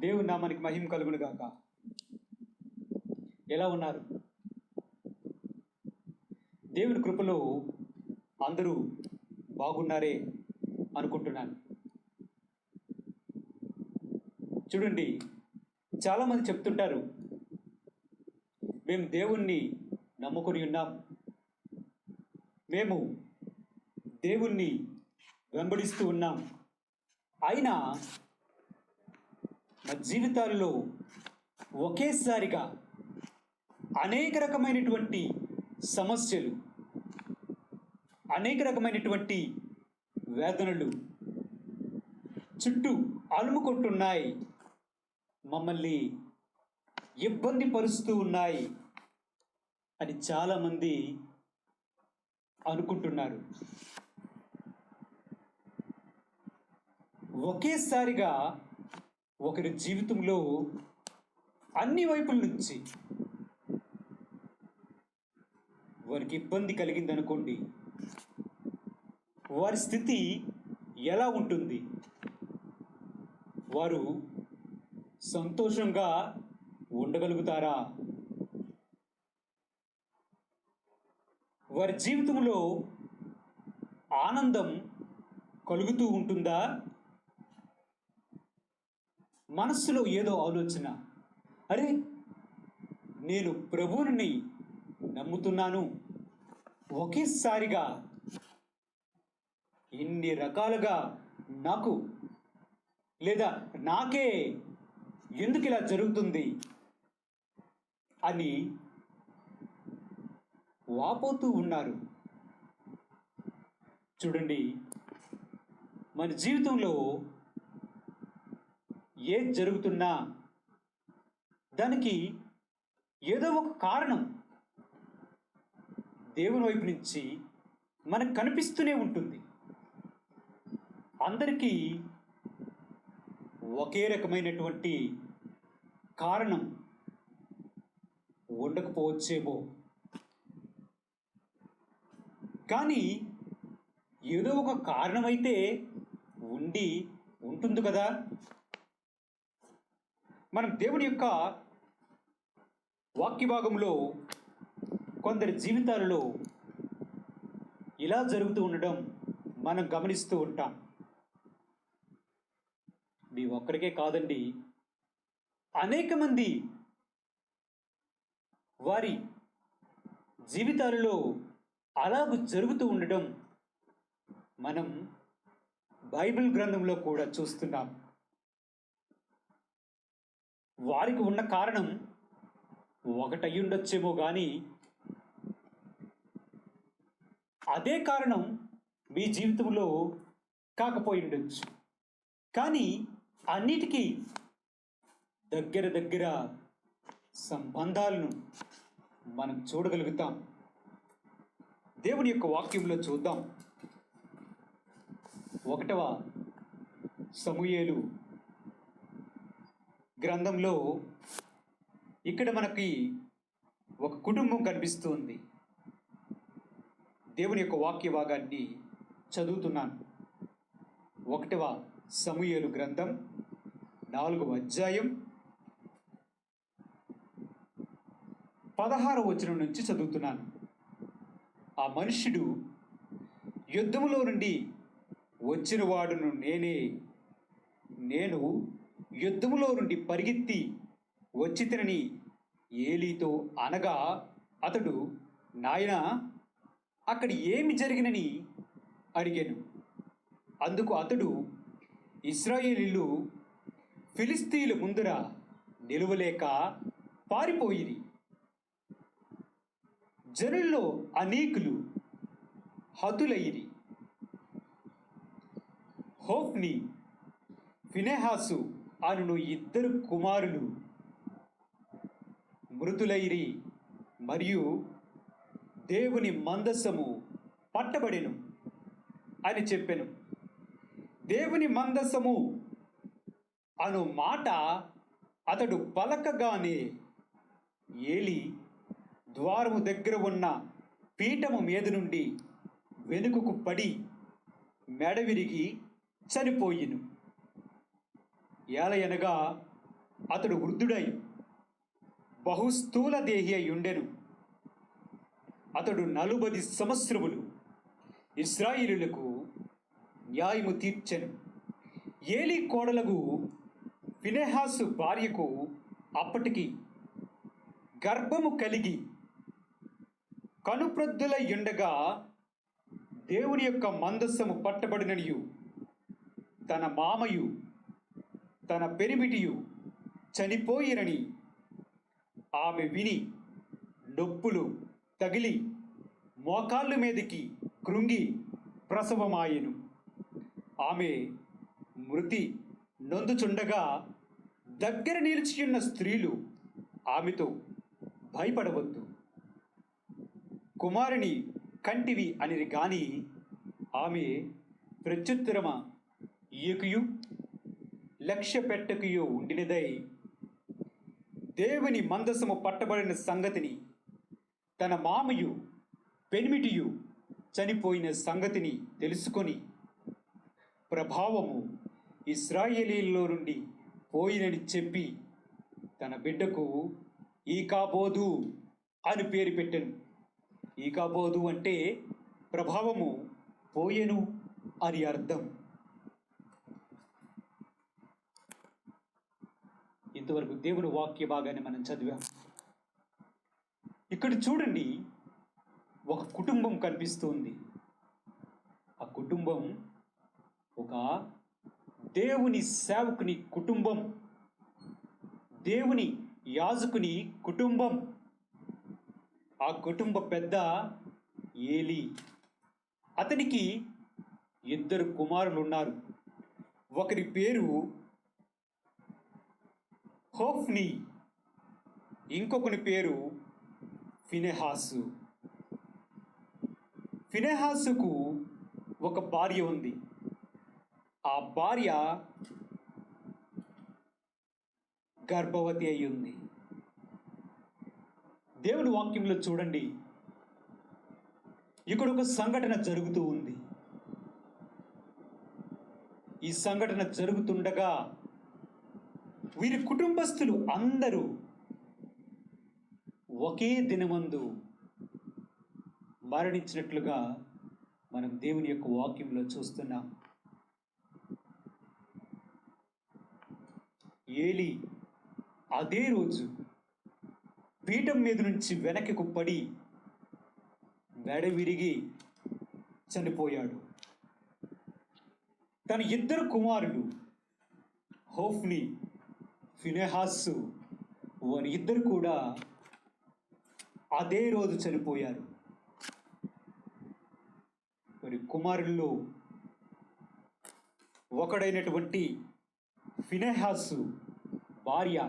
దేవుని నామానికి మహిమ కలుగును గాక. ఎలా ఉన్నారు? దేవుని కృపలో అందరూ బాగున్నారే అనుకుంటున్నాను. చూడండి, చాలామంది చెప్తుంటారు, మేము దేవుణ్ణి నమ్ముకొని ఉన్నాం, మేము దేవుణ్ణి వెంబడిస్తూ ఉన్నాం, అయినా మా జీవితాల్లో ఒకేసారిగా అనేక రకమైనటువంటి సమస్యలు, అనేక రకమైనటువంటి వేదనలు చుట్టూ అలుముకుంటున్నాయి, మమ్మల్ని ఇబ్బంది పరుస్తూ ఉన్నాయి అని చాలామంది అనుకుంటున్నారు. ఒకేసారిగా ఒకరి జీవితంలో అన్ని వైపుల నుంచి వారికి ఇబ్బంది కలిగిందనుకోండి, వారి స్థితి ఎలా ఉంటుంది? వారు సంతోషంగా ఉండగలుగుతారా? వారి జీవితంలో ఆనందం కలుగుతూ ఉంటుందా? మనస్సులో ఏదో ఆలోచన, అరే నేను ప్రభువుని నమ్ముతున్నాను, ఒకేసారిగా ఇన్ని రకాలుగా నాకు లేదా నాకే ఎందుకు ఇలా జరుగుతుంది అని వాపోతూ ఉన్నారు. చూడండి, మన జీవితంలో ఏది జరుగుతున్నా దానికి ఏదో ఒక కారణం దేవుని వైపు నుంచి మనకు కనిపిస్తూనే ఉంటుంది. అందరికీ ఒకే రకమైనటువంటి కారణం ఉండకపోవచ్చేమో, కానీ ఏదో ఒక కారణమైతే ఉంటుంది కదా. మనం దేవుని యొక్క వాక్య భాగంలో కొందరి జీవితాలలో ఇలా జరుగుతూ ఉండడం మనం గమనిస్తూ ఉంటాం. మీ ఒక్కరికే కాదండి, అనేక మంది వారి జీవితాలలో అలాగూ జరుగుతూ ఉండడం మనం బైబిల్ గ్రంథంలో కూడా చూస్తున్నాం. వారికి ఉన్న కారణం ఒకటయ్యుండొచ్చేమో కానీ అదే కారణం మీ జీవితంలో కాకపోయి ఉండొచ్చు. కానీ అన్నిటికీ దగ్గర సంబంధాలను మనం చూడగలుగుతాం. దేవుని యొక్క వాక్యంలో చూద్దాం. 1వ సమూయేలు గ్రంథంలో ఇక్కడ మనకి ఒక కుటుంబం కనిపిస్తుంది. దేవుని యొక్క వాక్య భాగాన్ని చదువుతున్నాను. 1వ సమూయేలు గ్రంథం 4వ అధ్యాయం 16వ వచనం నుంచి చదువుతున్నాను. ఆ మనుష్యుడు, యుద్ధములో నుండి వచ్చిన వాడును నేను యుద్ధములో నుండి పరిగెత్తి వచ్చితినని ఏలీతో అనగా, అతడు, నాయనా, అక్కడ ఏమి జరిగినని అడిగాను. అందుకు అతడు, ఇశ్రాయేలీయులు ఫిలిష్తీయుల ముందర నిలువలేక పారిపోయిరి. జనుల్లో అనేకులు హతులైరి. హోఫ్ని, ఫినెహాసు అనును 2 కుమారులు మృతులైరి, మరియు దేవుని మందసము పట్టబడెను అని చెప్పెను. దేవుని మందసము అను మాట అతడు పలకగానే ఏలి ద్వారము దగ్గర ఉన్న పీఠము మీద నుండి వెనుకకు పడి మెడ విరిగి చనిపోయిను. ఏలయనగా అతడు వృద్ధుడై బహుస్థూల దేహి అయి ఉండెను. అతడు 40 సంవత్సరములు ఇశ్రాయేలులకు న్యాయము తీర్చెను. ఏలీ కోడలగు ఫినెహాసు భార్యకు అప్పటికి గర్భము కలిగి కనుప్రొద్దులై ఉండగా దేవుని యొక్క మందస్సము పట్టబడిననియు తన మామయు తన పెనిమిటియు చనిపోయినని ఆమె విని నొప్పులు తగిలి మోకాళ్ళు మీదకి కృంగి ప్రసవమాయెను. ఆమె మృతి నొందుచుండగా దగ్గర నిలిచియున్న స్త్రీలు ఆమెతో, భయపడవద్దు, కుమారుని కంటివి అనిరి గాని ఆమె ప్రత్యుత్తరమ ఇయకయు లక్ష్య పెట్టకయు ఉండినదై దేవుని మందసము పట్టబడిన సంగతిని, తన మామయు పెనిమిటియు చనిపోయిన సంగతిని తెలుసుకొని ప్రభావము ఇశ్రాయేలీల్లో నుండి పోయినని చెప్పి తన బిడ్డకు ఈకాబోదు అని పేరు పెట్టెను. ఈకాబోదు అంటే ప్రభావము పోయెను అని అర్థం. ఇంతవరకు దేవుని వాక్య భాగాన్ని మనం చదివాం. ఇక్కడ చూడండి, ఒక కుటుంబం కనిపిస్తుంది. ఆ కుటుంబం ఒక దేవుని సేవకుని కుటుంబం, దేవుని యాజకుని కుటుంబం. ఆ కుటుంబ పెద్ద ఏలీ. అతనికి 2 కుమారులు ఉన్నారు. ఒకరి పేరు హోఫ్నీ, ఇంకొకని పేరు ఫినెహాసు. ఫినెహాసుకు ఒక భార్య ఉంది. ఆ భార్య గర్భవతి అయి ఉంది. దేవుని వాక్యంలో చూడండి, ఇక్కడ ఒక సంఘటన జరుగుతూ ఉంది. ఈ సంఘటన జరుగుతుండగా వీరి కుటుంబస్తులు అందరూ ఒకే దినమందు మరణించినట్లుగా మనం దేవుని యొక్క వాక్యంలో చూస్తున్నాం. ఏలీ అదే రోజు పీఠం మీద నుంచి వెనక్కి పడి మెడ విరిగి చనిపోయాడు. తన 2 కుమారులు హోఫ్నీ, ఫినెహాసు, వారి 2 కూడా అదే రోజు చనిపోయారు. వారి కుమారుల్లో ఒకడైనటువంటి ఫినెహాసు భార్య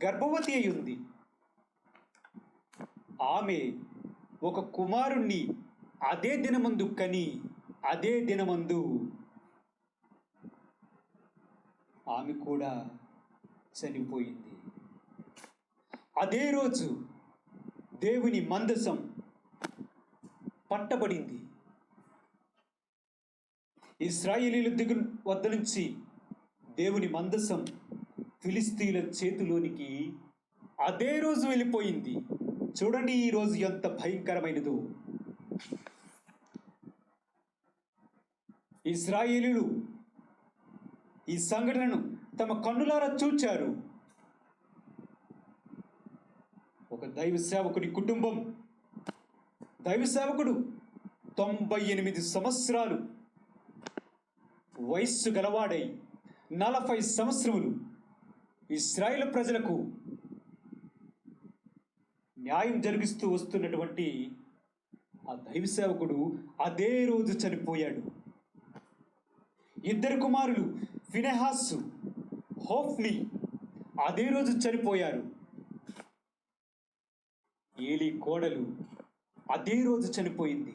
గర్భవతి అయి ఉంది. ఆమె ఒక కుమారుణ్ణి అదే దినమందు కని అదే దినమందు ఆమె కూడా చనిపోయింది. అదే రోజు దేవుని మందసం పట్టబడింది. ఇశ్రాయేలీయుల దగ్గర వద్ద నుంచి దేవుని మందసం ఫిలిస్తీన్ల చేతిలోనికి అదే రోజు వెళ్ళిపోయింది. చూడండి ఈ రోజు ఎంత భయంకరమైనదో. ఇశ్రాయేలీయులు ఈ సంఘటనను తమ కన్నులారా చూచారు. ఒక దైవ సేవకుడి కుటుంబం, దైవ సేవకుడు 98 సంవత్సరాలు వయస్సు గలవాడై 40 సంవత్సరములు ఇశ్రాయేలు ప్రజలకు న్యాయం జరిగిస్తూ వస్తున్నటువంటి ఆ దైవ సేవకుడు అదే రోజు చనిపోయాడు. 2 కుమారులు ఫినెహాసు, హోఫ్నీ అదే రోజు చనిపోయారు. ఏలీ కోడలు అదే రోజు చనిపోయింది.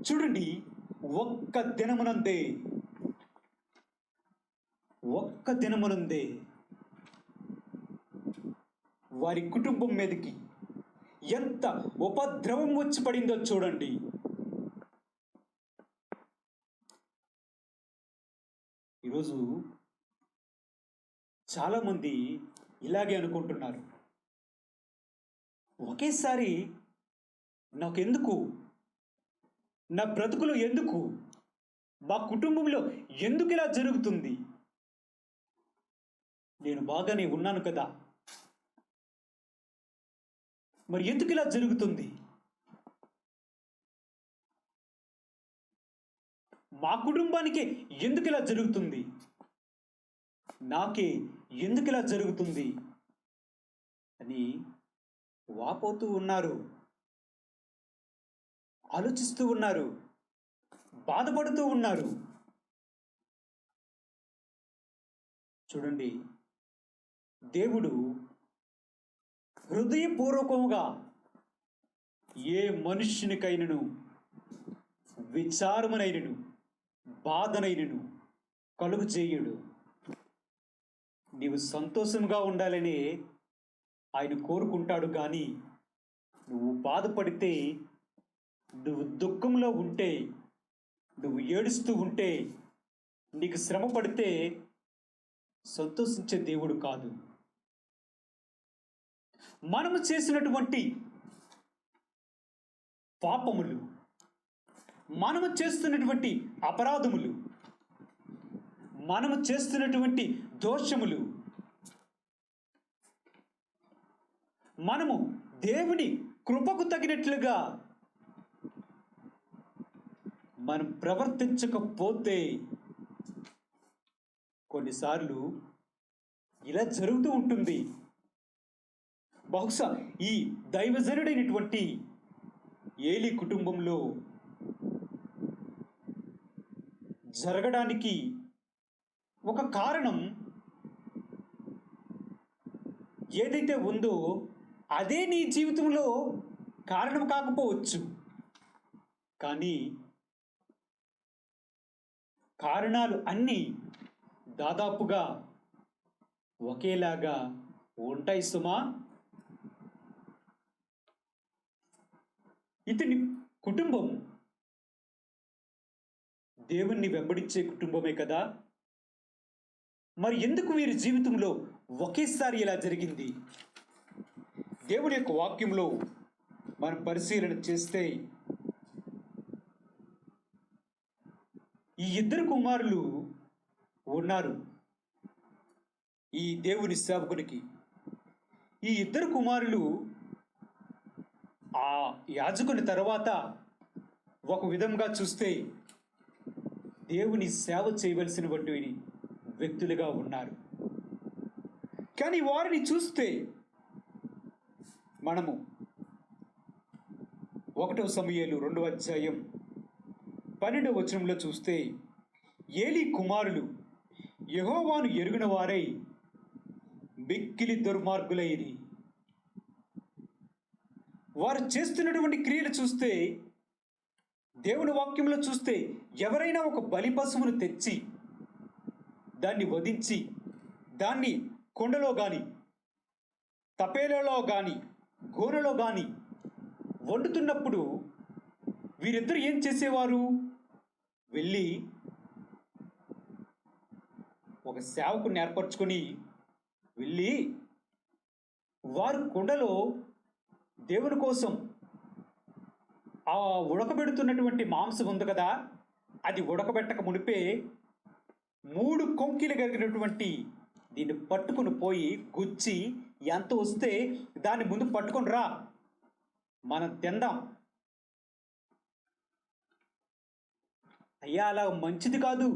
చూడండి, ఒక్క దినమునందే వారి కుటుంబం మీదకి ఎంత ఉపద్రవం వచ్చి పడిందో చూడండి. ఈరోజు చాలామంది ఇలాగే అనుకుంటున్నారు. ఒకేసారి నాకెందుకు, నా బ్రతుకులో ఎందుకు, మా కుటుంబంలో ఎందుకు ఇలా జరుగుతుంది? నేను బాగానే ఉన్నాను కదా, మరి ఎందుకు ఇలా జరుగుతుంది? మా కుటుంబానికి ఎందుకు ఇలా జరుగుతుంది? నాకే ఎందుకు ఇలా జరుగుతుంది అని వాపోతూ ఉన్నారు, ఆలోచిస్తూ ఉన్నారు, బాధపడుతూ ఉన్నారు. చూడండి, దేవుడు హృదయపూర్వకముగా ఏ మనుష్యునికైనను విచారమునైనను బాధనైనను కలుగు చేయడు. నీవు సంతోషంగా ఉండాలని ఆయన కోరుకుంటాడు. కానీ నువ్వు బాధపడితే, నువ్వు దుఃఖంలో ఉంటే, నువ్వు ఏడుస్తూ ఉంటే, నీకు శ్రమ పడితే సంతోషించే దేవుడు కాదు. మనము చేసినటువంటి పాపములు, మనము చేస్తున్నటువంటి అపరాధములు, మనము చేస్తున్నటువంటి దోషములు, మనము దేవుని కృపకు తగినట్లుగా మనం ప్రవర్తించకపోతే కొన్నిసార్లు ఇలా జరుగుతూ ఉంటుంది. బహుశా ఈ దైవజనుడైనటువంటి ఏలీ కుటుంబంలో జరగడానికి ఒక కారణం ఏదైతే ఉందో అదే నీ జీవితంలో కారణం కాకపోవచ్చు. కానీ కారణాలు అన్నీ దాదాపుగా ఒకేలాగా ఉంటాయి సుమా. ఇతని కుటుంబం దేవుణ్ణి వెంబడించే కుటుంబమే కదా. మరి ఎందుకు వీరి జీవితంలో ఒకేసారి ఇలా జరిగింది? దేవుని యొక్క వాక్యంలో మనం పరిశీలన చేస్తే ఈ ఇద్దరు కుమారులు ఉన్నారు ఈ దేవుని సేవకునికి. ఈ ఇద్దరు కుమారులు ఆ యాజకుని తర్వాత ఒక విధంగా చూస్తే దేవుని సేవ చేయవలసినటువంటి వ్యక్తులుగా ఉన్నారు. కానీ వారిని చూస్తే మనము 1 సమూయేలు 2వ అధ్యాయం 12వ వచనంలో చూస్తే, ఏలీ కుమారులు యెహోవాను ఎరుగిన వారై మిక్కిలి దుర్మార్గులైరి. వారు చేస్తున్నటువంటి క్రియలు చూస్తే, దేవుని వాక్యంలో చూస్తే, ఎవరైనా ఒక బలి పశువును తెచ్చి దాన్ని వధించి దాన్ని కొండలో కానీ తపేలలో కానీ గోనెలో కానీ వండుతున్నప్పుడు వీరిద్దరు ఏం చేసేవారు? వెళ్ళి ఒక సేవకుని ఏర్పరచుకొని వెళ్ళి వారు కొండలో దేవుని కోసం ఆ ఉడకబెడుతున్నటువంటి మాంసం ఉంది కదా, అది ఉడకబెట్టక మునిపే 3 కొంకిలు కలిగినటువంటి దీన్ని పట్టుకుని పోయి గుచ్చి ఎంత వస్తే దాన్ని ముందు పట్టుకొని రా, మనం తిందాం. అయ్యా, అలా మంచిది కాదు,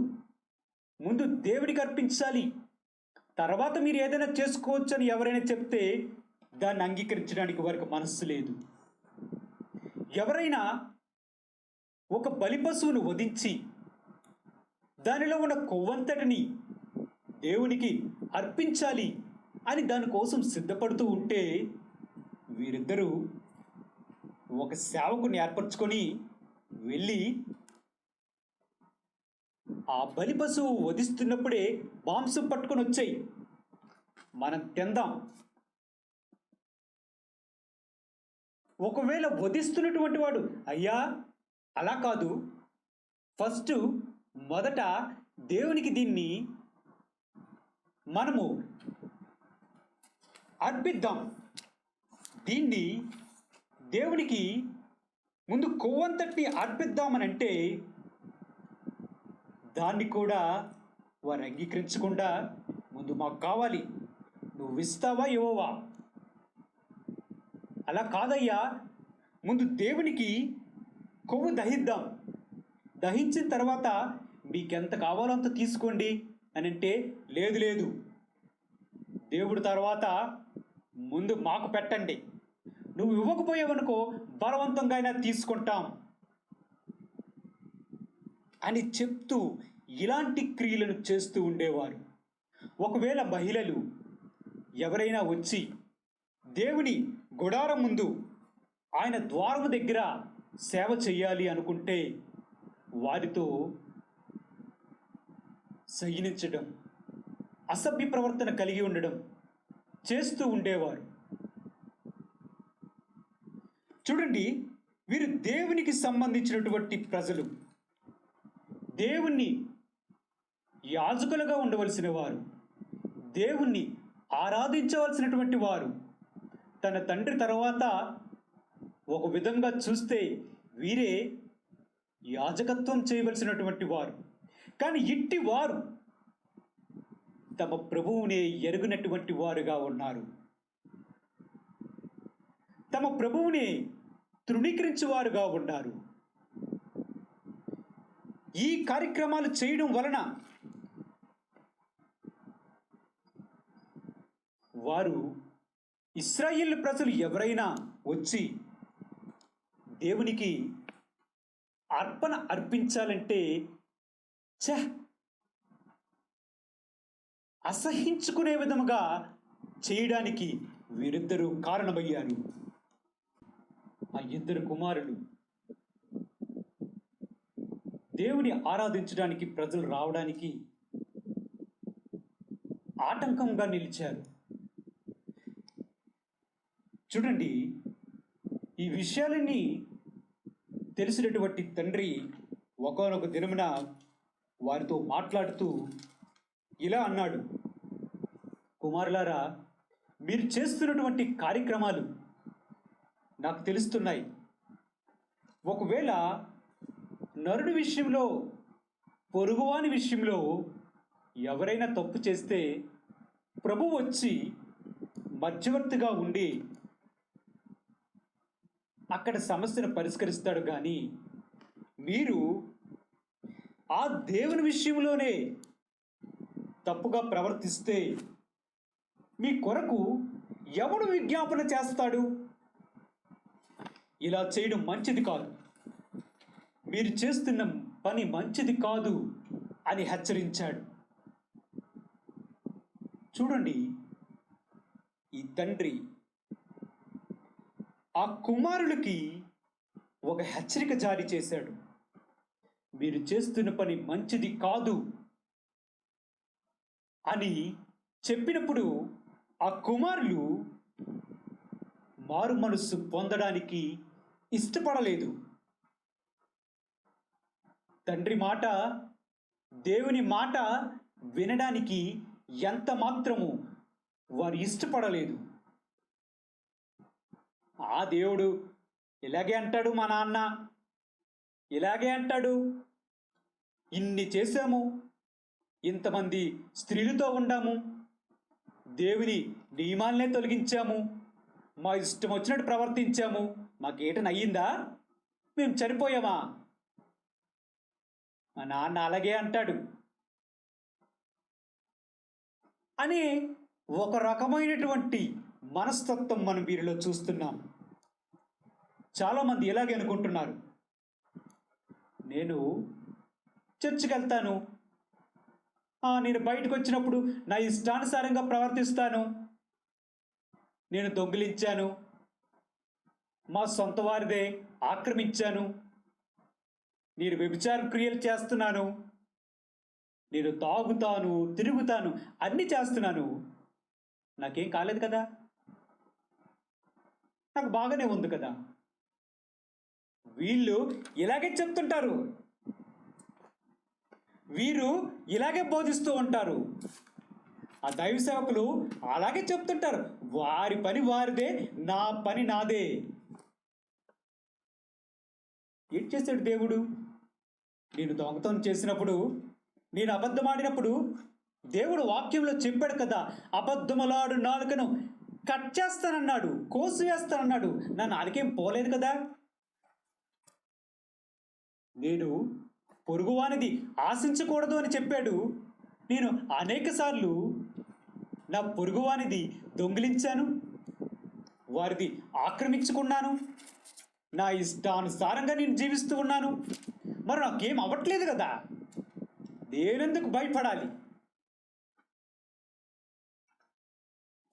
ముందు దేవుడికి అర్పించాలి, తర్వాత మీరు ఏదైనా చేసుకోవచ్చు అని ఎవరైనా చెప్తే దాన్ని అంగీకరించడానికి వారికి మనస్సు లేదు. ఎవరైనా ఒక బలి పశువును వధించి దానిలో ఉన్న కొవ్వంతటిని దేవునికి అర్పించాలి అని దానికోసం సిద్ధపడుతూ ఉంటే వీరిద్దరూ ఒక సేవకుని ఏర్పరచుకొని వెళ్ళి ఆ బలి పశువు వధిస్తున్నప్పుడే మాంసం పట్టుకొని వచ్చాయి, మనం తిందాం. ఒకవేళ వధిస్తున్నటువంటి వాడు, అయ్యా అలా కాదు, మొదట దేవునికి దీన్ని మనము అర్పిద్దాం. దీన్ని దేవునికి ముందు కొవ్వంతటిని అర్పిద్దామనంటే దాన్ని కూడా వారు అంగీకరించకుండా ముందు మాకు కావాలి, నువ్వు ఇస్తావా ఇవ్వవా? అలా కాదయ్యా, ముందు దేవునికి కొవ్వు దహిద్దాం, దహించిన తర్వాత మీకెంత కావాలో అంత తీసుకోండి అని అంటే, లేదు లేదు, దేవుడు తర్వాత ముందు మాకు పెట్టండి, నువ్వు ఇవ్వకపోయావనుకో బలవంతంగా అయినా తీసుకుంటాం అని చెప్తూ ఇలాంటి క్రియలను చేస్తూ ఉండేవారు. ఒకవేళ మహిళలు ఎవరైనా వచ్చి దేవుని గుడారం ముందు ఆయన ద్వారము దగ్గర సేవ చేయాలి అనుకుంటే వారితో సహించడం, అసభ్య ప్రవర్తన కలిగి ఉండడం చేస్తూ ఉండేవారు. చూడండి, వీరు దేవునికి సంబంధించినటువంటి ప్రజలు, దేవుణ్ణి యాజకులుగా ఉండవలసిన వారు, దేవుణ్ణి ఆరాధించవలసినటువంటి వారు. తన తండ్రి తర్వాత ఒక విధంగా చూస్తే వీరే యాజకత్వం చేయవలసినటువంటి వారు. కానీ ఇట్టి వారు తమ ప్రభువునే ఎరుగినటువంటి వారుగా ఉన్నారు. తమ ప్రభువునే తృణీకరించేవారుగా ఉన్నారు. ఈ కార్యక్రమాలు చేయడం వలన వారు ఇశ్రాయేలు ప్రజలు ఎవరైనా వచ్చి దేవునికి అర్పణ అర్పించాలంటే అసహించుకునే విధముగా చేయడానికి వీరిద్దరూ కారణమయ్యారు. ఆ ఇద్దరు కుమారులు దేవుని ఆరాధించడానికి ప్రజలు రావడానికి ఆటంకంగా నిలిచారు. చూడండి, ఈ విషయాలన్నీ తెలిసినటువంటి తండ్రి ఒకానొక దినమున వారితో మాట్లాడుతూ ఇలా అన్నాడు, కుమారులారా, మీరు చేస్తున్నటువంటి కార్యక్రమాలు నాకు తెలుస్తున్నాయి. ఒకవేళ నరుడి విషయంలో, పొరుగువాని విషయంలో ఎవరైనా తప్పు చేస్తే ప్రభువు వచ్చి మధ్యవర్తిగా ఉండి అక్కడ సమస్యను పరిష్కరిస్తాడు. కానీ మీరు ఆ దేవుని విషయంలోనే తప్పుగా ప్రవర్తిస్తే మీ కొరకు ఎవడు విజ్ఞాపన చేస్తాడు? ఇలా చేయడం మంచిది కాదు, మీరు చేస్తున్న పని మంచిది కాదు అని హెచ్చరించాడు. చూడండి, ఈ తండ్రి ఆ కుమారులకి ఒక హెచ్చరిక జారీ చేశాడు. మీరు చేస్తున్న పని మంచిది కాదు అని చెప్పినప్పుడు ఆ కుమారులు మారు మనస్సు పొందడానికి ఇష్టపడలేదు. తండ్రి మాట, దేవుని మాట వినడానికి ఎంత మాత్రము వారు ఇష్టపడలేదు. ఆ దేవుడు ఇలాగే అంటాడు, మా నాన్న ఇలాగే అంటాడు, ఇన్ని చేశాము, ఇంతమంది స్త్రీలతో ఉండాము, దేవుని నియమాలనే తొలగించాము, మా ఇష్టం వచ్చినట్టు ప్రవర్తించాము, మాకేటన అయ్యిందా? మేము చనిపోయామా? మా నాన్న అలాగే అంటాడు అని ఒక రకమైనటువంటి మనస్తత్వం మనం వీరిలో చూస్తున్నాం. చాలామంది ఇలాగే అనుకుంటున్నారు, నేను చర్చికి వెళ్తాను, నేను బయటకు వచ్చినప్పుడు నా ఇష్టానుసారంగా ప్రవర్తిస్తాను, నేను దొంగిలించాను, మా సొంత వారిదే ఆక్రమించాను, నేను వ్యభిచార క్రియలు చేస్తున్నాను, నేను తాగుతాను, తిరుగుతాను, అన్నీ చేస్తున్నాను, నాకేం కాలేదు కదా, నాకు బాగానే ఉంది కదా. వీళ్ళు ఇలాగే చెప్తుంటారు, వీరు ఇలాగే బోధిస్తూ ఉంటారు. ఆ దైవ సేవకులు అలాగే చెప్తుంటారు, వారి పని వారిదే, నా పని నాదే. ఏం చేశాడు దేవుడు? నేను దొంగతనం చేసినప్పుడు, నేను అబద్ధమాడినప్పుడు దేవుడు వాక్యంలో చెప్పాడు కదా, అబద్ధములాడు నాలుకను కట్ చేస్తానన్నాడు, కోసివేస్తానన్నాడు. నా నాలుకేం పోలేదు కదా. నేను పొరుగువానిది ఆశించకూడదు అని చెప్పాడు. నేను అనేక సార్లు నా పొరుగువానిది దొంగిలించాను, వారిది ఆక్రమించుకున్నాను, నా ఇష్టానుసారంగా నేను జీవిస్తూ ఉన్నాను. మరి నాకేం అవ్వట్లేదు కదా, నేనెందుకు భయపడాలి?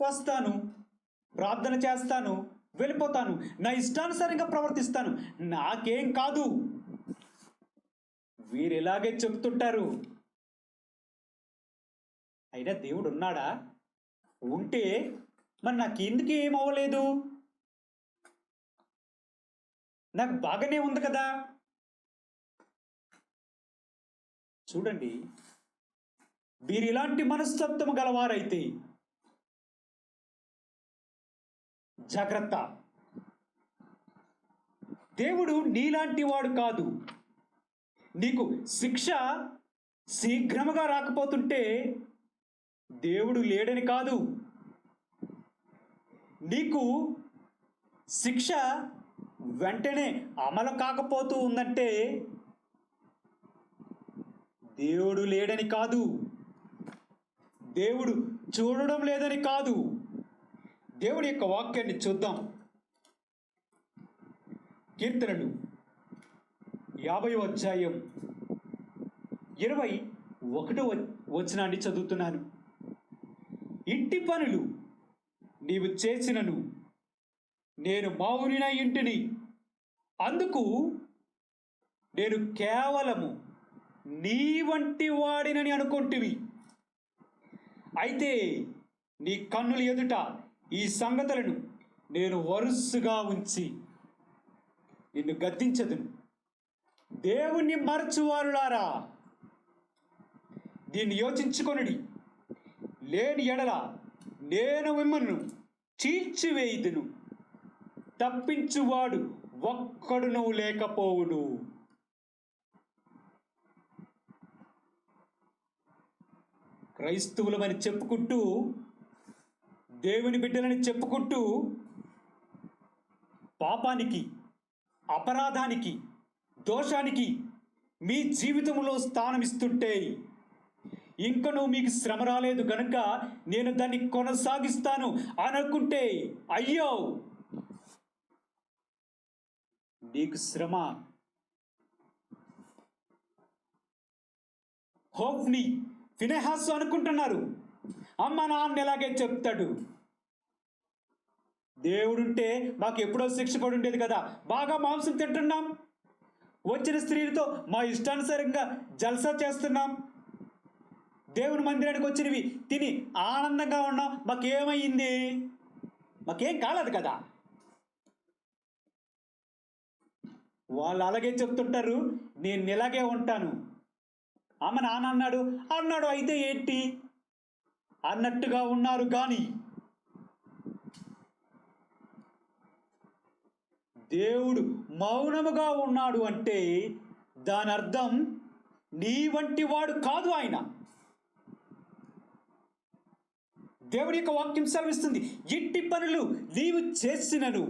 వస్తాను, ప్రార్థన చేస్తాను, వెళ్ళిపోతాను, నా ఇష్టానుసారంగా ప్రవర్తిస్తాను, నాకేం కాదు. వీరు ఇలాగే చెప్తుంటారు. అయినా దేవుడు ఉన్నాడా? ఉంటే మరి నాకెందుకు ఏమవ్వలేదు? నాకు బాగానే ఉంది కదా. చూడండి, వీరు ఇలాంటి మనస్తత్వం గలవారైతే జాగ్రత్త. దేవుడు నీలాంటి వాడు కాదు. నీకు శిక్ష శీఘ్రముగా రాకపోతుంటే దేవుడు లేడని కాదు. నీకు శిక్ష వెంటనే అమలు కాకపోతూ ఉందంటే దేవుడు లేడని కాదు, దేవుడు చూడడం లేదని కాదు. దేవుడి యొక్క వాక్యాన్ని చూద్దాం. కీర్తనలు 50వ అధ్యాయం 21వ వచనాన్ని చదువుతున్నాను. ఇంటి పనులు నీవు చేసినను నేను మౌనిన ఇంటిని, అందుకు నేను కేవలము నీ వంటి వాడినని అనుకొంటివి. అయితే నీ కన్నుల ఎదుట ఈ సంగతులను నేను వరుసగా ఉంచి నిన్ను గద్దించదును. దేవుణ్ణి మరచువారులారా, దీన్ని యోచించుకొనుడి. లేని ఎడల నేను మిమ్మల్ని చీల్చివేయుదును, తప్పించువాడు ఒక్కడును లేకపోవును. క్రైస్తవులమని చెప్పుకుంటూ, దేవుని బిడ్డలని చెప్పుకుంటూ పాపానికి, అపరాధానికి, దోషానికి మీ జీవితంలో స్థానం ఇస్తుంటే, ఇంకనూ మీకు శ్రమ రాలేదు గనుక నేను దాన్ని కొనసాగిస్తాను అనుకుంటే, అయ్యో, నీకు శ్రమ. హోప్ని, ఫినెహాసు అనుకుంటున్నారు, అమ్మ నాన్న ఎలాగే చెప్తాడు, దేవుడుంటే మాకు ఎప్పుడో శిక్ష పడి ఉండేది కదా, బాగా మాంసం తింటున్నాం, వచ్చిన స్త్రీలతో మా ఇష్టానుసారంగా జల్సా చేస్తున్నాం, దేవుని మందిరానికి వచ్చినవి తిని ఆనందంగా ఉన్నాం, మాకేమైంది? మాకేం కాలేదు కదా. వాళ్ళు అలాగే చెప్తుంటారు, నేను ఇలాగే ఉంటాను. అమ్మ నాన్న అన్నాడు అయితే ఏంటి అన్నట్టుగా ఉన్నారు. కానీ దేవుడు మౌనముగా ఉన్నాడు అంటే దాని అర్థం నీ వంటి వాడు కాదు ఆయన. దేవుడి యొక్క వాక్యం సెలవిస్తుంది, ఇంటి పనులు నీవు చేసినను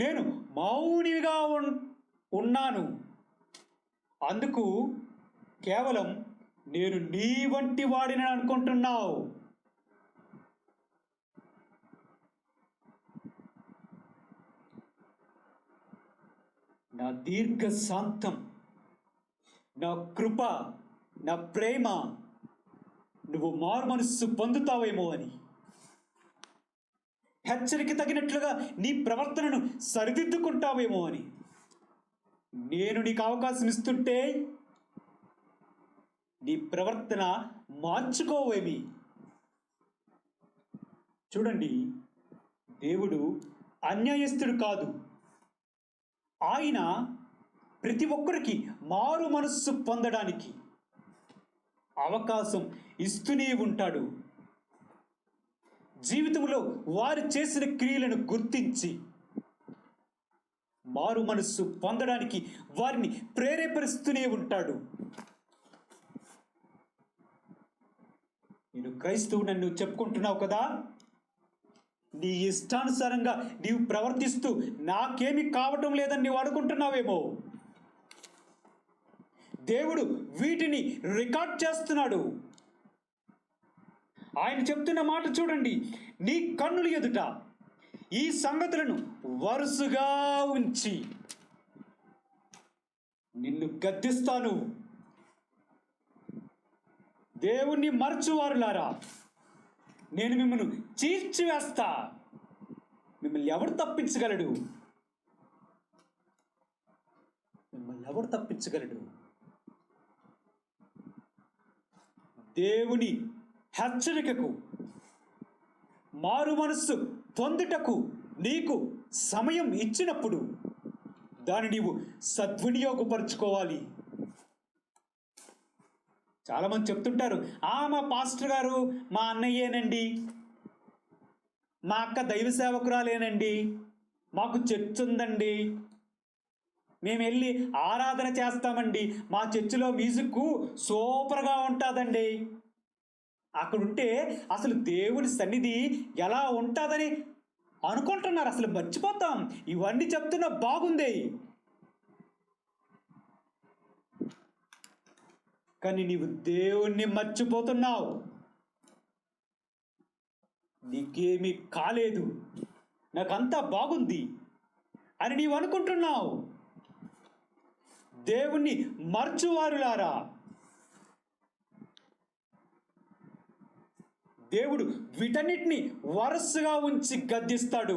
నేను మౌనిగా ఉన్నాను, అందుకు కేవలం నేను నీ వంటి వాడిని అనుకుంటున్నావు. నా దీర్ఘ శాంతం, నా కృప, నా ప్రేమ నువ్వు మారు మనస్సు పొందుతావేమో అని, హెచ్చరిక తగినట్లుగా నీ ప్రవర్తనను సరిదిద్దుకుంటావేమో అని నేను నీకు అవకాశం ఇస్తుంటే నీ ప్రవర్తన మార్చుకోవేమి. చూడండి, దేవుడు అన్యాయస్తుడు కాదు. ఆయన ప్రతి ఒక్కరికి మారు మనస్సు పొందడానికి, అవకాశం ఇస్తూనే ఉంటాడు. జీవితంలో వారు చేసిన క్రియలను గుర్తించి మారు మనస్సు పొందడానికి వారిని ప్రేరేపరిస్తూనే ఉంటాడు. నేను క్రైస్తవుడని నువ్వు చెప్పుకుంటున్నావు కదా, నీ ఇష్టానుసారంగా నీవు ప్రవర్తిస్తూ నాకేమి కావటం లేదని నీవు అనుకుంటున్నావేమో. దేవుడు వీటిని రికార్డ్ చేస్తున్నాడు. ఆయన చెప్తున్న మాట చూడండి, నీ కన్నుల ఎదుట ఈ సంగతులను వరుసగా ఉంచి నిన్ను గద్దిస్తాను. దేవుణ్ణి మరచువారులారా, నేను మిమ్మల్ని చీల్చివేస్తా. మిమ్మల్ని ఎవడు తప్పించగలడు? మిమ్మల్ని ఎవడు తప్పించగలడు? దేవుని హెచ్చరికకు, మారు మనస్సు పొందుటకు నీకు సమయం ఇచ్చినప్పుడు దాన్ని నీవు సద్వినియోగపరుచుకోవాలి. చాలామంది చెప్తుంటారు, మా పాస్టర్ గారు మా అన్నయ్యేనండి, మా అక్క దైవ సేవకురాలేనండి, మాకు చర్చ్ ఉందండి, మేము వెళ్ళి ఆరాధన చేస్తామండి, మా చర్చిలో మ్యూజిక్ సూపర్గా ఉంటుందండి. అక్కడుంటే అసలు దేవుని సన్నిధి ఎలా ఉంటుందని అనుకుంటున్నారు. అసలు మర్చిపోతాం. ఇవన్నీ చెప్తున్నా బాగుంది, కానీ నీవు దేవుణ్ణి మర్చిపోతున్నావు. నీకేమీ కాలేదు, నాకంతా బాగుంది అని నీవు అనుకుంటున్నావు. దేవుణ్ణి మర్చువారులారా, దేవుడు వీటన్నిటిని వరుసగా ఉంచి గద్దిస్తాడు.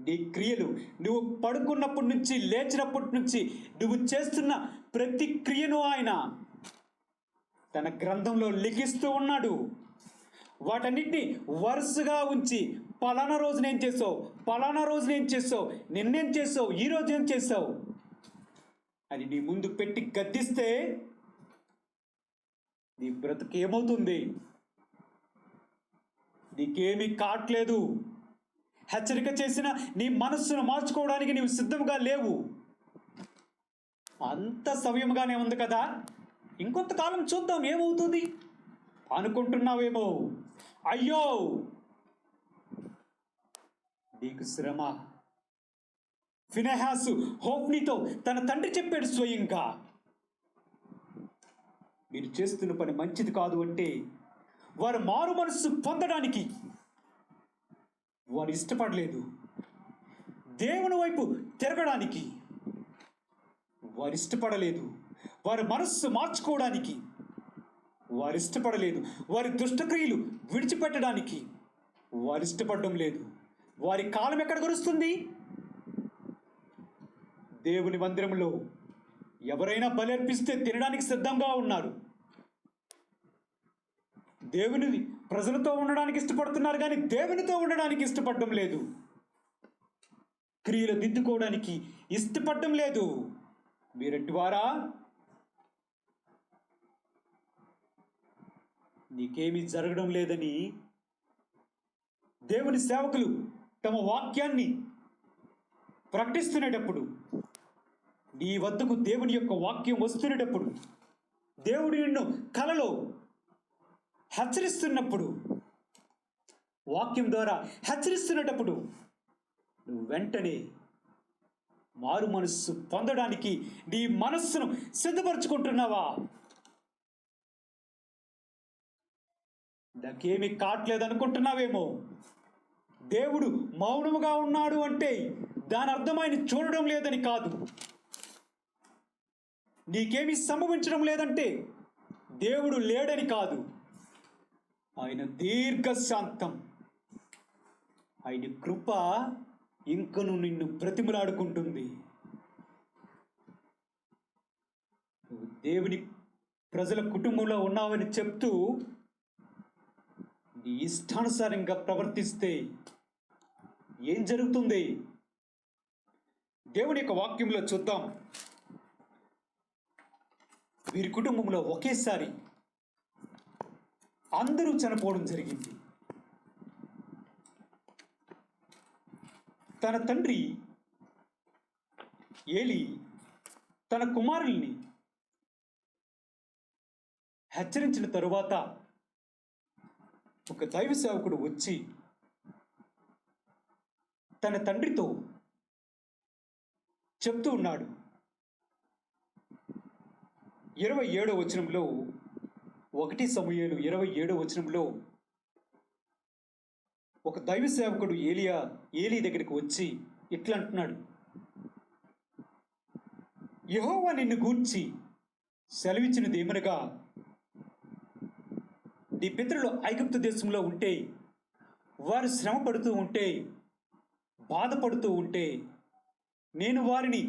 నీ క్రియలు, నువ్వు పడుకున్నప్పటి నుంచి లేచినప్పటి నుంచి నువ్వు చేస్తున్న ప్రతి క్రియను ఆయన తన గ్రంథంలో లిఖిస్తూ ఉన్నాడు. వాటన్నిటిని వరుసగా ఉంచి పలానా రోజున ఏం చేసావు, పలానా రోజున ఏం చేసావు, నిన్నేం చేసావు, ఈరోజు ఏం చేసావు అని నీ ముందు పెట్టి గద్దిస్తే నీ బ్రతుకు ఏమవుతుంది? నీకేమీ కావట్లేదు. హెచ్చరిక చేసిన నీ మనస్సును మార్చుకోవడానికి నీవు సిద్ధంగా లేవు. అంత సవ్యంగానే ఉంది కదా, ఇంకొంతకాలం చూద్దాం ఏమవుతుంది అనుకుంటున్నావేమో. అయ్యో, నీకు శ్రమ. ఫినెహాసు హోఫ్నీతో తన తండ్రి చెప్పాడు స్వయంగా, మీరు చేస్తున్న పని మంచిది కాదు అంటే వారు మారు మనస్సు పొందడానికి వారు ఇష్టపడలేదు. దేవుని వైపు తిరగడానికి వారు ఇష్టపడలేదు. వారి మనస్సు మార్చుకోవడానికి వారు ఇష్టపడలేదు. వారి దుష్టక్రియలు విడిచిపెట్టడానికి వారు ఇష్టపడడం లేదు. వారి కాలం ఎక్కడ గడుస్తుంది? దేవుని మందిరంలో ఎవరైనా బలి అర్పిస్తే తినడానికి సిద్ధంగా ఉన్నారు. దేవుని ప్రజలతో ఉండడానికి ఇష్టపడుతున్నారు, కానీ దేవునితో ఉండడానికి ఇష్టపడడం లేదు. క్రియలు దిద్దుకోవడానికి ఇష్టపడడం లేదు. మీరటి వారా? నీకేమీ జరగడం లేదని దేవుని సేవకులు తమ వాక్యాన్ని ప్రకటిస్తునేటప్పుడు, నీ వద్దకు దేవుని యొక్క వాక్యం వస్తునేటప్పుడు, దేవుడు నిన్ను కలలో హెచ్చరిస్తున్నప్పుడు, వాక్యం ద్వారా హెచ్చరిస్తున్నప్పుడు నువ్వు వెంటనే మారు మనస్సు పొందడానికి నీ మనస్సును సిద్ధపరచుకుంటున్నావా? నాకేమీ కావట్లేదు అనుకుంటున్నావేమో. దేవుడు మౌనముగా ఉన్నాడు అంటే దాని అర్థం ఆయన చూడడం లేదని కాదు. నీకేమీ సంభవించడం లేదంటే దేవుడు లేడని కాదు. ఆయన దీర్ఘశాంతం, ఆయన కృప ఇంకను నిన్ను బ్రతిమలాడుకుంటుంది. నువ్వు దేవుని ప్రజల కుటుంబంలో ఉన్నావని చెప్తూ నీ ఇష్టానుసారంగా ప్రవర్తిస్తే ఏం జరుగుతుంది? దేవుని యొక్క వాక్యంలో చూద్దాం. వీరి కుటుంబంలో ఒకేసారి అందరూ చనిపోవడం జరిగింది. తన తండ్రి ఏలి తన కుమారుల్ని హెచ్చరించిన తరువాత ఒక దైవ సేవకుడు వచ్చి తన తండ్రితో చెప్తూ ఉన్నాడు. 27వ వచనంలో 1 సమూయేలు 27వ వచనంలో ఒక దైవ సేవకుడు ఏలీ దగ్గరికి వచ్చి ఇట్లా అంటున్నాడు, యెహోవా నిన్ను గూర్చి సెలవిచ్చినదేమనగా, నీ పితరులు ఐగుప్తు దేశంలో ఉంటే, వారు శ్రమ పడుతూ ఉంటే, బాధపడుతూ ఉంటే, నేను వారిని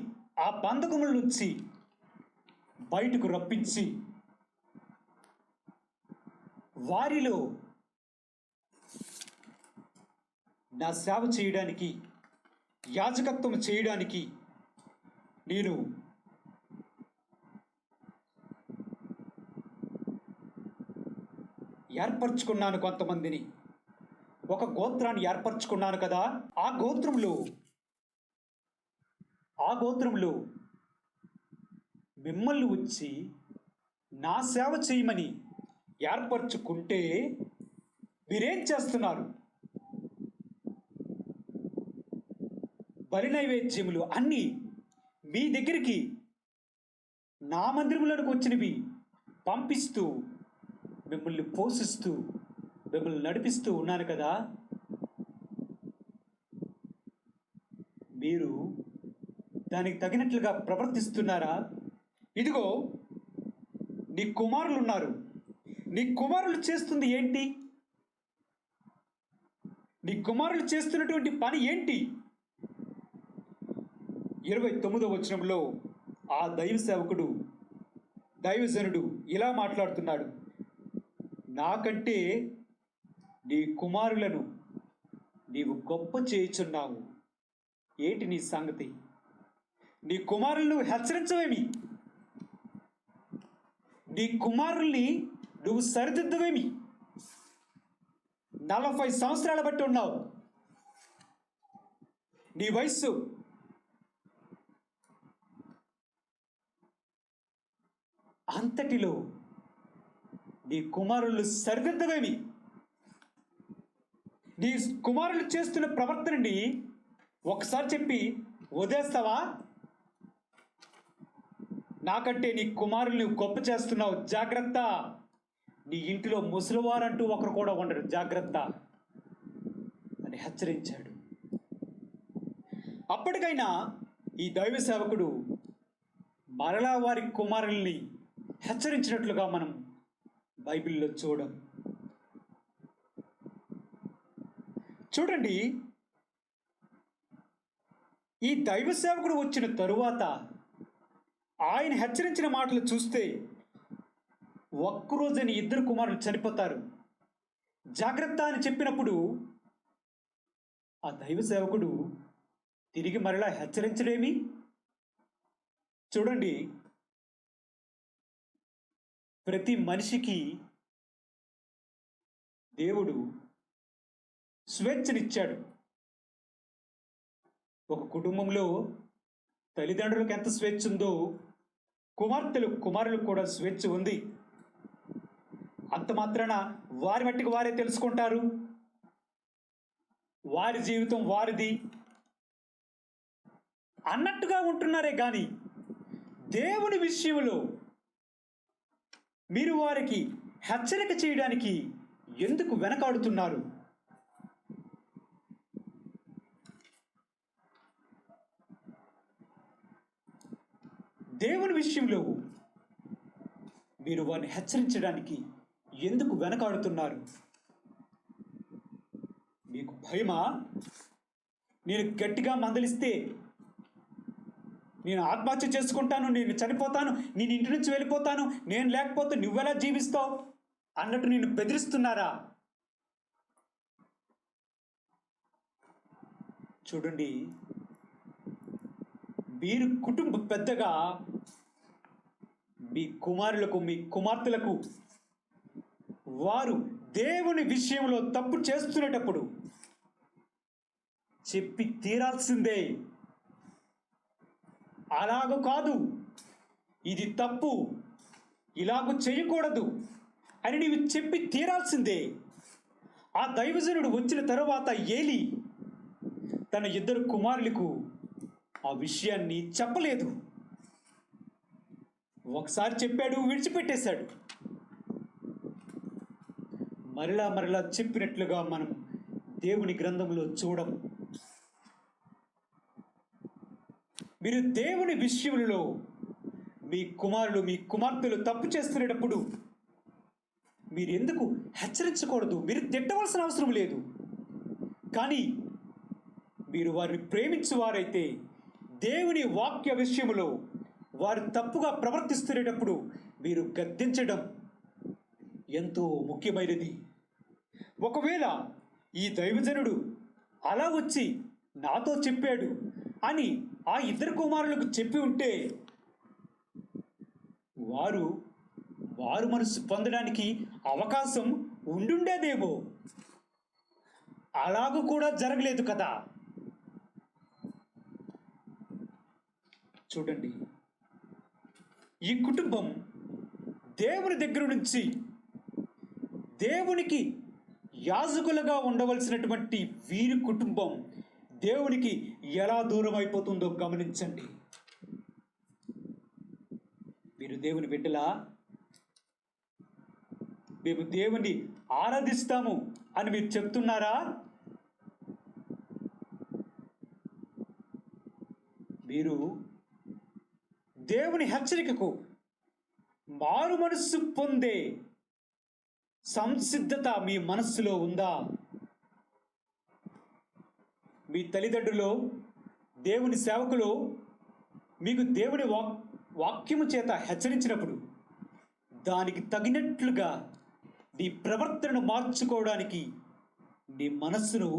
ఆ బంధకముల నుంచి బయటకు రప్పించి వారిలో నా సేవ చేయడానికి, యాజకత్వం చేయడానికి నేను ఏర్పరచుకున్నాను. కొంతమందిని, ఒక గోత్రాన్ని ఏర్పరచుకున్నాను కదా, ఆ గోత్రంలో మిమ్మల్ని వచ్చి నా సేవ చేయమని ఏర్పరచుకుంటే మీరేం చేస్తున్నారు? బలి నైవేద్యములు అన్నీ మీ దగ్గరికి నా మందిరములకు వచ్చినవి పంపిస్తూ, మిమ్మల్ని పోషిస్తూ, మిమ్మల్ని నడిపిస్తూ ఉన్నాను కదా, మీరు దానికి తగినట్లుగా ప్రవర్తిస్తున్నారా? ఇదిగో నీ కుమారులు ఉన్నారు. నీ కుమారులు చేస్తుంది ఏంటి? నీ కుమారులు చేస్తున్నటువంటి పని ఏంటి? 29వ వచనంలో ఆ దైవజనుడు ఇలా మాట్లాడుతున్నాడు, నాకంటే నీ కుమారులను నీవు గొప్ప చేయుచున్నావు. ఏంటి నీ సంగతి? నీ కుమారులను హెచ్చరించవేమి? నీ కుమారుల్ని నువ్వు సరిదిద్దవేమి? 40 సంవత్సరాల బట్టి ఉన్నావు. నీ వయస్సు అంతటిలో నీ కుమారులు సరిదిద్దవేమి? నీ కుమారులు చేస్తున్న ప్రవర్తనని ఒకసారి చెప్పి వదిలేస్తావా? నాకంటే నీ కుమారుల్ని గొప్ప చేస్తున్నావు, జాగ్రత్త. నీ ఇంటిలో ముసలివారంటూ ఒకరు కూడా ఉండరు, జాగ్రత్త అని హెచ్చరించాడు. అప్పటికైనా ఈ దైవ సేవకుడు మరలా వారి కుమారుల్ని హెచ్చరించినట్లుగా మనం బైబిల్లో చూడండి. ఈ దైవ సేవకుడు వచ్చిన తరువాత ఆయన హెచ్చరించిన మాటలు చూస్తే ఒక్కరోజుని 2 కుమారులు చనిపోతారు. జాగ్రత్త అని చెప్పినప్పుడు ఆ దైవ సేవకుడు తిరిగి మరలా హెచ్చరించడేమి? చూడండి, ప్రతి మనిషికి దేవుడు స్వేచ్ఛనిచ్చాడు. ఒక కుటుంబంలో తల్లిదండ్రులకు ఎంత స్వేచ్ఛ ఉందో కుమారులకు కూడా స్వేచ్ఛ ఉంది. అంత మాత్రాన వారి మట్టికి వారే తెలుసుకుంటారు, వారి జీవితం వారిది అన్నట్టుగా ఉంటున్నారే కానీ దేవుని విషయంలో మీరు వారికి హెచ్చరిక చేయడానికి ఎందుకు వెనకాడుతున్నారు? దేవుని విషయంలో మీరు వారిని హెచ్చరించడానికి ఎందుకు వెనకాడుతున్నారు? మీకు భయమా? నేను గట్టిగా మందలిస్తే నేను ఆత్మహత్య చేసుకుంటాను, నేను చనిపోతాను, నేను ఇంటి నుంచి వెళ్ళిపోతాను, నేను లేకపోతే నువ్వెలా జీవిస్తావు అన్నట్టు నిన్ను బెదిరిస్తున్నారా? చూడండి, మీరు కుటుంబ పెద్దగా మీ కుమారులకు మీ కుమార్తెలకు వారు దేవుని విషయంలో తప్పు చేస్తున్నటప్పుడు చెప్పి తీరాల్సిందే. అలాగ కాదు, ఇది తప్పు, ఇలాగ చేయకూడదు అని నీవు చెప్పి తీరాల్సిందే. ఆ దైవజనుడు వచ్చిన తరువాత ఏలీ తన ఇద్దరు కుమారులకు ఆ విషయాన్ని చెప్పలేదు. ఒకసారి చెప్పాడు, విడిచిపెట్టేశాడు. మరలా మరలా చెప్పినట్లుగా మనం దేవుని గ్రంథంలో చూడం. మీరు దేవుని విషయంలో మీ కుమారులు మీ కుమార్తెలు తప్పు చేస్తున్నప్పుడు మీరు ఎందుకు హెచ్చరించకూడదు? మీరు తిట్టవలసిన అవసరం లేదు. కానీ మీరు వారిని ప్రేమించువారైతే దేవుని వాక్య విషయంలో వారు తప్పుగా ప్రవర్తిస్తున్నప్పుడు మీరు గద్దించడం ఎంతో ముఖ్యమైనది. ఒకవేళ ఈ దైవజనుడు అలా వచ్చి నాతో చెప్పాడు అని ఆ ఇద్దరు కుమారులకు చెప్పి ఉంటే వారు మనసు పొందడానికి అవకాశం ఉండుండేదేమో. అలాగూ కూడా జరగలేదు కదా. చూడండి, ఈ కుటుంబం దేవుని దగ్గర నుంచి దేవునికి యాజకులుగా ఉండవలసినటువంటి వీరి కుటుంబం దేవునికి ఎలా దూరం అయిపోతుందో గమనించండి. మీరు దేవుని బిడ్డలా? మేము దేవుని ఆరాధిస్తాము అని మీరు చెప్తున్నారా? మీరు దేవుని హెచ్చరికకు మారు మనస్సు పొందే సంసిద్ధత మీ మనస్సులో ఉందా? మీ తల్లిదండ్రులు, దేవుని సేవకులు మీకు దేవుని వాక్యము చేత హెచ్చరించినప్పుడు దానికి తగినట్లుగా నీ ప్రవర్తనను మార్చుకోవడానికి నీ మనస్సును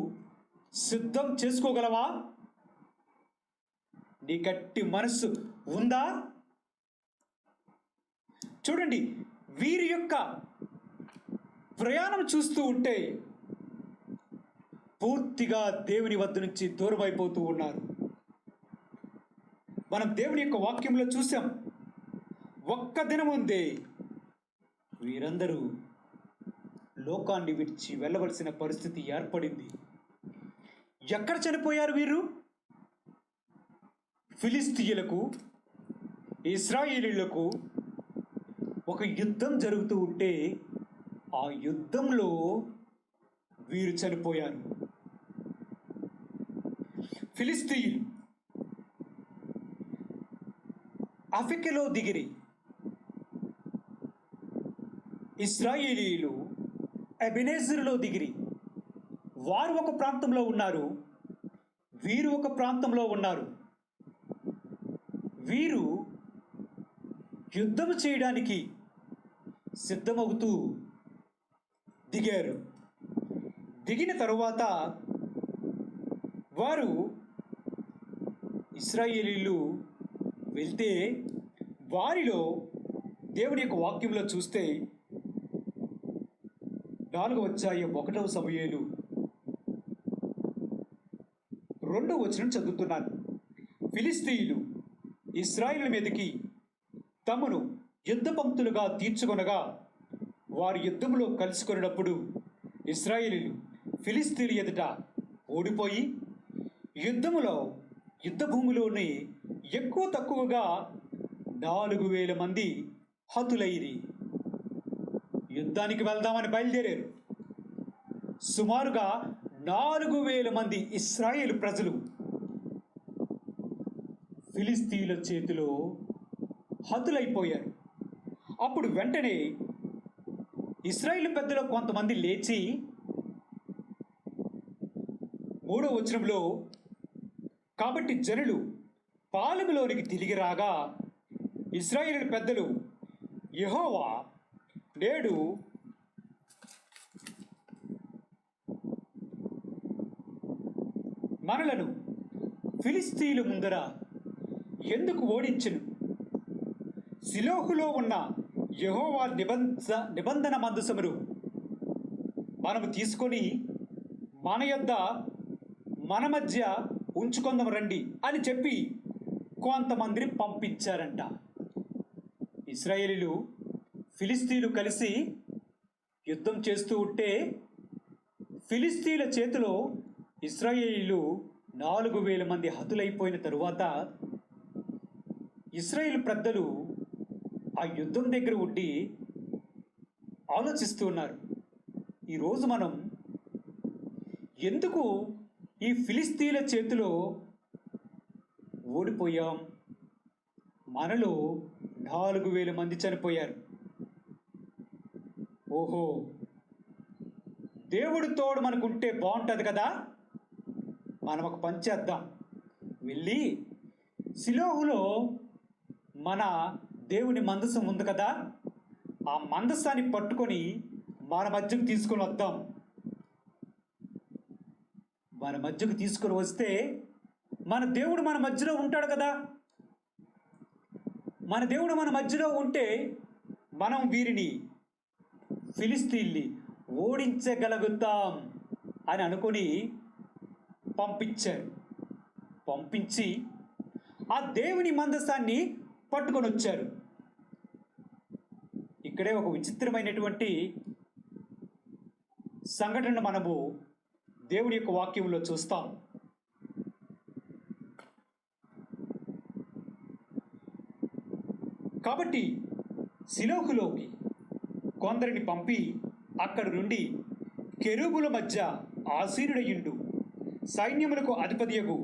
సిద్ధం చేసుకోగలవా? నీ గట్టి మనస్సు ఉందా? చూడండి, వీరి యొక్క ప్రయాణం చూస్తూ ఉంటే పూర్తిగా దేవుని వద్ద నుంచి దూరం అయిపోతూ ఉన్నారు. మనం దేవుని యొక్క వాక్యంలో చూసాం, ఒక్క దినం ఉందే వీరందరూ లోకాన్ని విడిచి వెళ్ళవలసిన పరిస్థితి ఏర్పడింది. ఎక్కడ చనిపోయారు వీరు? ఫిలిస్తీయులకు, ఇశ్రాయేలీయులకు ఒక యుద్ధం జరుగుతూ ఉంటే ఆ యుద్ధంలో వీరు చనిపోయారు. ఫిలిస్తీయులు అఫెకెలో దిగిరి, ఇశ్రాయేలీయులు ఎబెనేజరులో దిగిరి. వారు ఒక ప్రాంతంలో ఉన్నారు, వీరు ఒక ప్రాంతంలో ఉన్నారు. వీరు యుద్ధం చేయడానికి సిద్ధమవుతూ దిగారు. దిగిన తరువాత వారు ఇశ్రాయేలీయులు వెళ్తే వారిలో దేవుని యొక్క వాక్యంలో చూస్తే 4వ అధ్యాయం 1వ సమూయేలు 2వ వచనం చదువుతున్నాను. ఫిలిస్తీయులు ఇశ్రాయేలు మీదకి తమను యుద్ధ పంక్తులుగా తీర్చుకొనగా వారు యుద్ధంలో కలుసుకొనినప్పుడు ఇశ్రాయేలీయులు ఫిలిస్తీయుల ఎదుట ఓడిపోయి యుద్ధ భూమిలోని ఎక్కువ తక్కువగా 4,000 మంది హతులైరి. యుద్ధానికి వెళ్దామని బయలుదేరారు. సుమారుగా 4,000 మంది ఇశ్రాయేలు ప్రజలు ఫిలిస్తీయుల చేతిలో హతులైపోయారు. అప్పుడు వెంటనే ఇశ్రాయేలు పెద్దలు కొంతమంది లేచి 3వ వచనంలో, కాబట్టి జనులు పాలెములోనికి తిరిగి రాగా ఇశ్రాయేలు పెద్దలు, యెహోవా నేడు మనలను ఫిలిస్తీయుల ముందర ఎందుకు ఓడించెను? షిలోహులో ఉన్న యెహోవా నిబంధన మందసమును మనము తీసుకొని మన యొద్ద మన మధ్య ఉంచుకుందాం రండి అని చెప్పి కొంతమందిని పంపించారంట. ఇశ్రాయేలీలు ఫిలిస్తీన్లు కలిసి యుద్ధం చేస్తూ ఉంటే ఫిలిస్తీన్ల చేతిలో ఇశ్రాయేలీలు 4,000 మంది హతులైపోయిన తరువాత ఇశ్రాయేలు పెద్దలు ఆ యుద్ధం దగ్గర ఉండి ఆలోచిస్తూ ఉన్నారు, ఈరోజు మనం ఎందుకు ఈ ఫిలిస్తీన్ల చేతిలో ఓడిపోయాం? మనలో 4,000 మంది చనిపోయారు. ఓహో, దేవుడి తోడు మనకుంటే బాగుంటుంది కదా. మనం ఒక పని చేద్దాం, వెళ్ళి షిలోహులో మన దేవుని మందసం ఉంది కదా, ఆ మందసాన్ని పట్టుకొని మన మధ్యకు తీసుకొని వద్దాం. మన మధ్యకు తీసుకొని వస్తే మన దేవుడు మన మధ్యలో ఉంటాడు కదా. మన దేవుడు మన మధ్యలో ఉంటే మనం వీరిని ఫిలిస్తీన్ని ఓడించగలుగుతాం అని అనుకొని పంపించి ఆ దేవుని మందసాన్ని పట్టుకొని వచ్చారు. ఇక్కడే ఒక విచిత్రమైనటువంటి సంఘటన మనము దేవుని యొక్క వాక్యంలో చూస్తాం. కాబట్టి షిలోహులోకి కొందరిని పంపి అక్కడి నుండి కెరూబుల మధ్య ఆసీనుడయుండు సైన్యములకు అధిపతియగు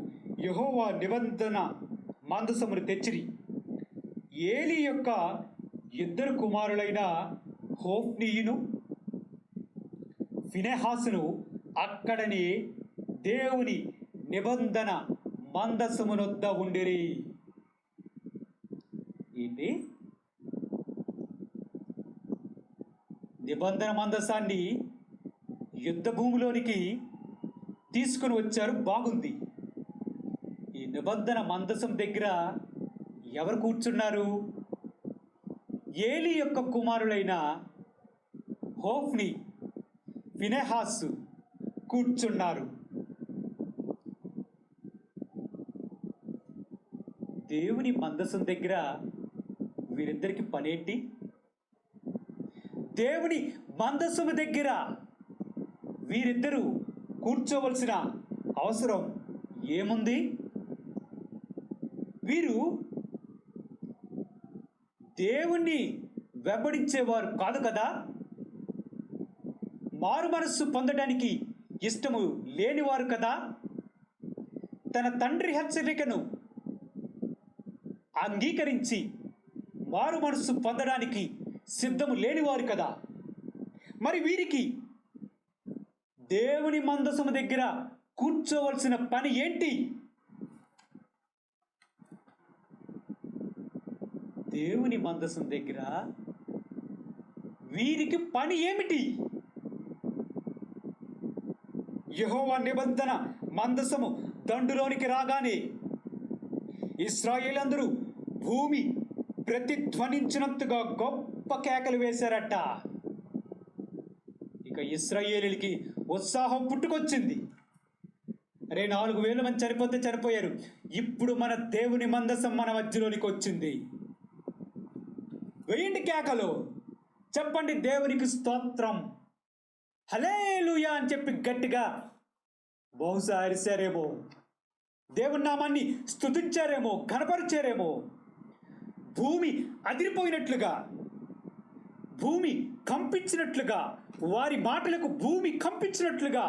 యెహోవా నిబంధన మందసమును తెచ్చిరి. ఏలీ యొక్క 2 కుమారులైన హోఫ్నీయును ఫినెహాసును అక్కడనే దేవుని నిబంధన మందసమునొద్ద ఉండిరి. ఏంటి? నిబంధన మందసాన్ని యుద్ధ భూమిలోనికి తీసుకుని వచ్చారు, బాగుంది. ఈ నిబంధన మందసం దగ్గర ఎవరు కూర్చున్నారు? ఏలీ యొక్క కుమారులైన హోఫ్ని, ఫినెహాసు కూర్చున్నారు. దేవుని మందసం దగ్గర వీరిద్దరికి పనేంటి? దేవుని మందసము దగ్గర వీరిద్దరూ కూర్చోవలసిన అవసరం ఏముంది? వీరు దేవుణ్ణి వెంబడించేవారు కాదు కదా, మారు మనస్సు పొందడానికి ఇష్టము లేనివారు కదా, తన తండ్రి హెచ్చరికను అంగీకరించి మారు మనస్సు పొందడానికి సిద్ధము లేనివారు కదా. మరి వీరికి దేవుని మందసము దగ్గర కూర్చోవలసిన పని ఏంటి? దేవుని మందసం దగ్గర వీరికి పని ఏమిటి? యెహోవా నిబంధన మందసము దండులోనికి రాగానే ఇశ్రాయేలందరూ భూమి ప్రతిధ్వనించినంతగా గొప్ప కేకలు వేశారట. ఇక ఇశ్రాయేలీలకి ఉత్సాహం పుట్టుకొచ్చింది. అరే, 4,000 మంది చనిపోతే చనిపోయారు, ఇప్పుడు మన దేవుని మందసం మన మధ్యలోనికి వచ్చింది. వేయండి కేకలు, చెప్పండి దేవునికి స్తోత్రం, హల్లెలూయా అని చెప్పి గట్టిగా బహుశా అరిశారేమో, దేవుని నామాన్ని స్తుతించారేమో, కనపరిచారేమో. భూమి అదిరిపోయినట్లుగా, భూమి కంపించినట్లుగా, వారి మాటలకు భూమి కంపించినట్లుగా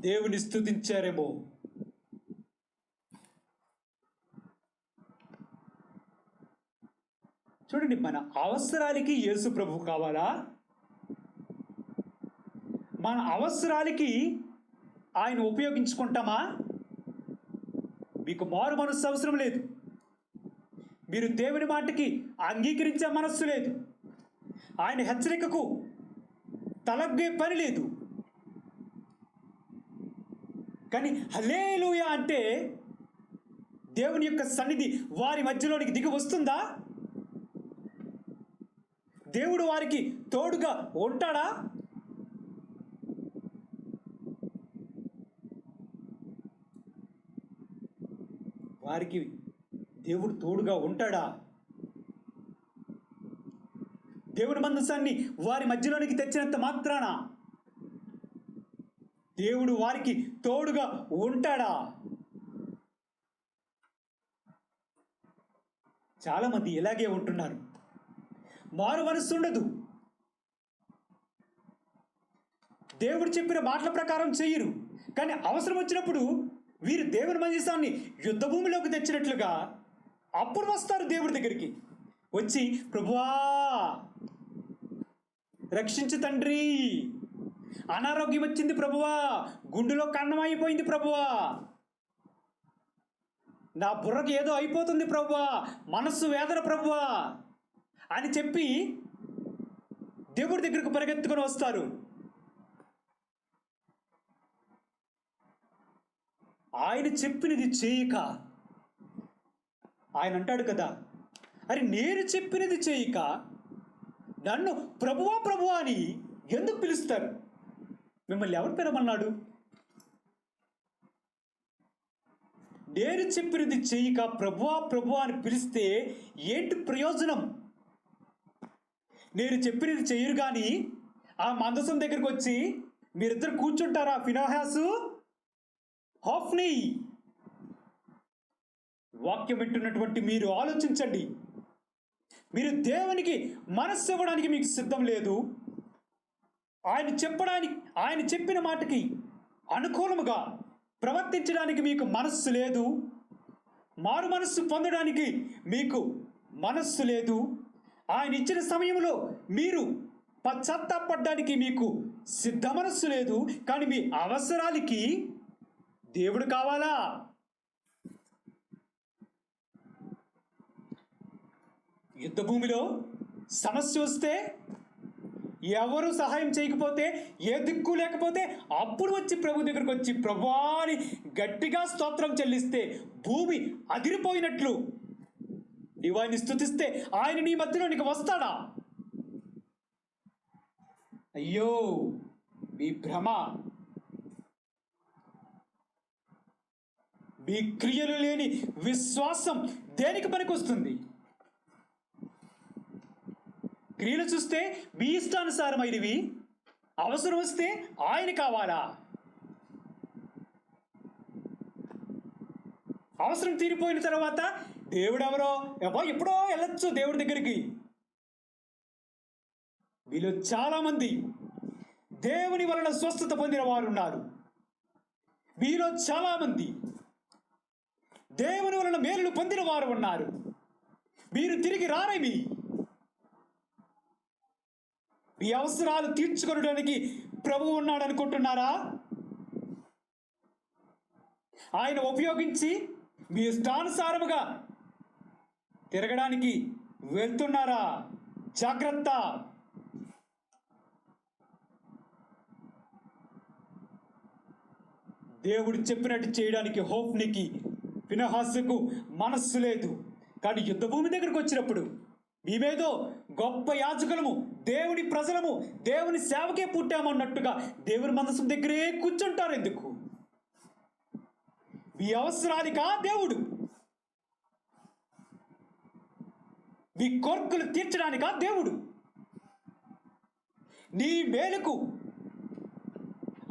దేవుని స్తుతించారేమో. చూడండి, మన అవసరాలకి యేసు ప్రభు కావాలా? మన అవసరాలకి ఆయన ఉపయోగించుకుంటామా? మీకు మారు మనస్సు అవసరం లేదు, మీరు దేవుని మాటకి అంగీకరించే మనస్సు లేదు, ఆయన హెచ్చరికకు తలగ్గే పని లేదు. కానీ హల్లెలూయా అంటే దేవుని యొక్క సన్నిధి వారి మధ్యలోనికి దిగి వస్తుందా? దేవుడు వారికి తోడుగా ఉంటాడా? వారికి దేవుడు తోడుగా ఉంటాడా? దేవుని మందసాన్ని వారి మధ్యలోనికి తెచ్చినంత మాత్రాన దేవుడు వారికి తోడుగా ఉంటాడా? చాలామంది ఇలాగే ఉంటున్నారు. మారు మనస్సు ఉండదు. దేవుడు చెప్పిన మాటల ప్రకారం చెయ్యరు. కానీ అవసరం వచ్చినప్పుడు వీరు దేవుని మందసాన్ని యుద్ధ భూమిలోకి తెచ్చినట్లుగా అప్పుడు వస్తారు దేవుడి దగ్గరికి. వచ్చి, ప్రభువా రక్షించు తండ్రి, అనారోగ్యం వచ్చింది ప్రభువా, గుండెలో కన్నం అయిపోయింది ప్రభువా, నా బుర్రకి ఏదో అయిపోతుంది ప్రభువా, మనస్సు వేదన ప్రభువా అని చెప్పి దేవుడి దగ్గరకు పరిగెత్తుకొని వస్తారు. ఆయన చెప్పినది చేయక, ఆయన అంటాడు కదా, అరే నేను చెప్పినది చేయక నన్ను ప్రభువా ప్రభువా అని ఎందుకు పిలుస్తారు? మిమ్మల్ని ఎవరు పిలవమన్నాడు? నేను చెప్పినది చేయక ప్రభువా ప్రభువా అని పిలిస్తే ఏంటి ప్రయోజనం? నేను చెప్పినది చెయ్యరు కానీ ఆ మందసం దగ్గరికి వచ్చి మీరిద్దరు కూర్చుంటారా? ఫినోహాసు, హోఫ్నీ, వాక్యం వింటున్నటువంటి మీరు ఆలోచించండి. మీరు దేవునికి మనస్సు ఇవ్వడానికి మీకు సిద్ధం లేదు. ఆయన చెప్పిన మాటకి అనుకూలముగా ప్రవర్తించడానికి మీకు మనస్సు లేదు. మారు మనస్సు పొందడానికి మీకు మనస్సు లేదు. ఆయన ఇచ్చిన సమయంలో మీరు పశ్చాత్తాపడడానికి మీకు సిద్ధ మనస్సు లేదు. కానీ మీ అవసరాలకి దేవుడు కావాలా? యుద్ధ భూమిలో సమస్య వస్తే, ఎవరు సహాయం చేయకపోతే, ఏ దిక్కు లేకపోతే అప్పుడు వచ్చి ప్రభు దగ్గరకు వచ్చి ప్రభువా అని గట్టిగా స్తోత్రం చెల్లిస్తే భూమి అదిరిపోయినట్లు నీవు ఆయన్ని స్తుతిస్తే ఆయన నీ మధ్యలో నీకు వస్తాడా? అయ్యో మీ భ్రమ. మీ క్రియలు లేని విశ్వాసం దేనికి పనికొస్తుంది? క్రియలు చూస్తే మీ ఇష్టానుసారమైనవి, అవసరం వస్తే ఆయన కావాలా? అవసరం తీరిపోయిన తర్వాత దేవుడు ఎవరో ఎప్పుడో వెళ్ళొచ్చు దేవుడి దగ్గరికి. వీళ్ళు చాలామంది దేవుని వలన స్వస్థత పొందిన వారు ఉన్నారు. వీళ్ళు చాలామంది దేవుని వలన మేలులు పొందిన వారు ఉన్నారు. మీరు తిరిగి రారేమి? మీ అవసరాలు తీర్చుకోవడానికి ప్రభువు ఉన్నాడు అనుకుంటున్నారా? ఆయన ఉపయోగించి మీ ఇష్టానుసారముగా తిరగడానికి వెళ్తున్నారా? జాగ్రత్త. దేవుడు చెప్పినట్టు చేయడానికి హోఫ్నీకి, ఫినెహాసుకు మనస్సు లేదు. కానీ యుద్ధ భూమి దగ్గరకు వచ్చినప్పుడు మేమేదో గొప్ప యాజకులము, దేవుని ప్రజలము, దేవుని సేవకే పుట్టామన్నట్టుగా దేవుని మందసం దగ్గరే కూర్చుంటారు. ఎందుకు? మీ అవసరానికా దేవుడు? మీ కోర్కెలు తీర్చడానికా దేవుడు? నీ మేలుకు,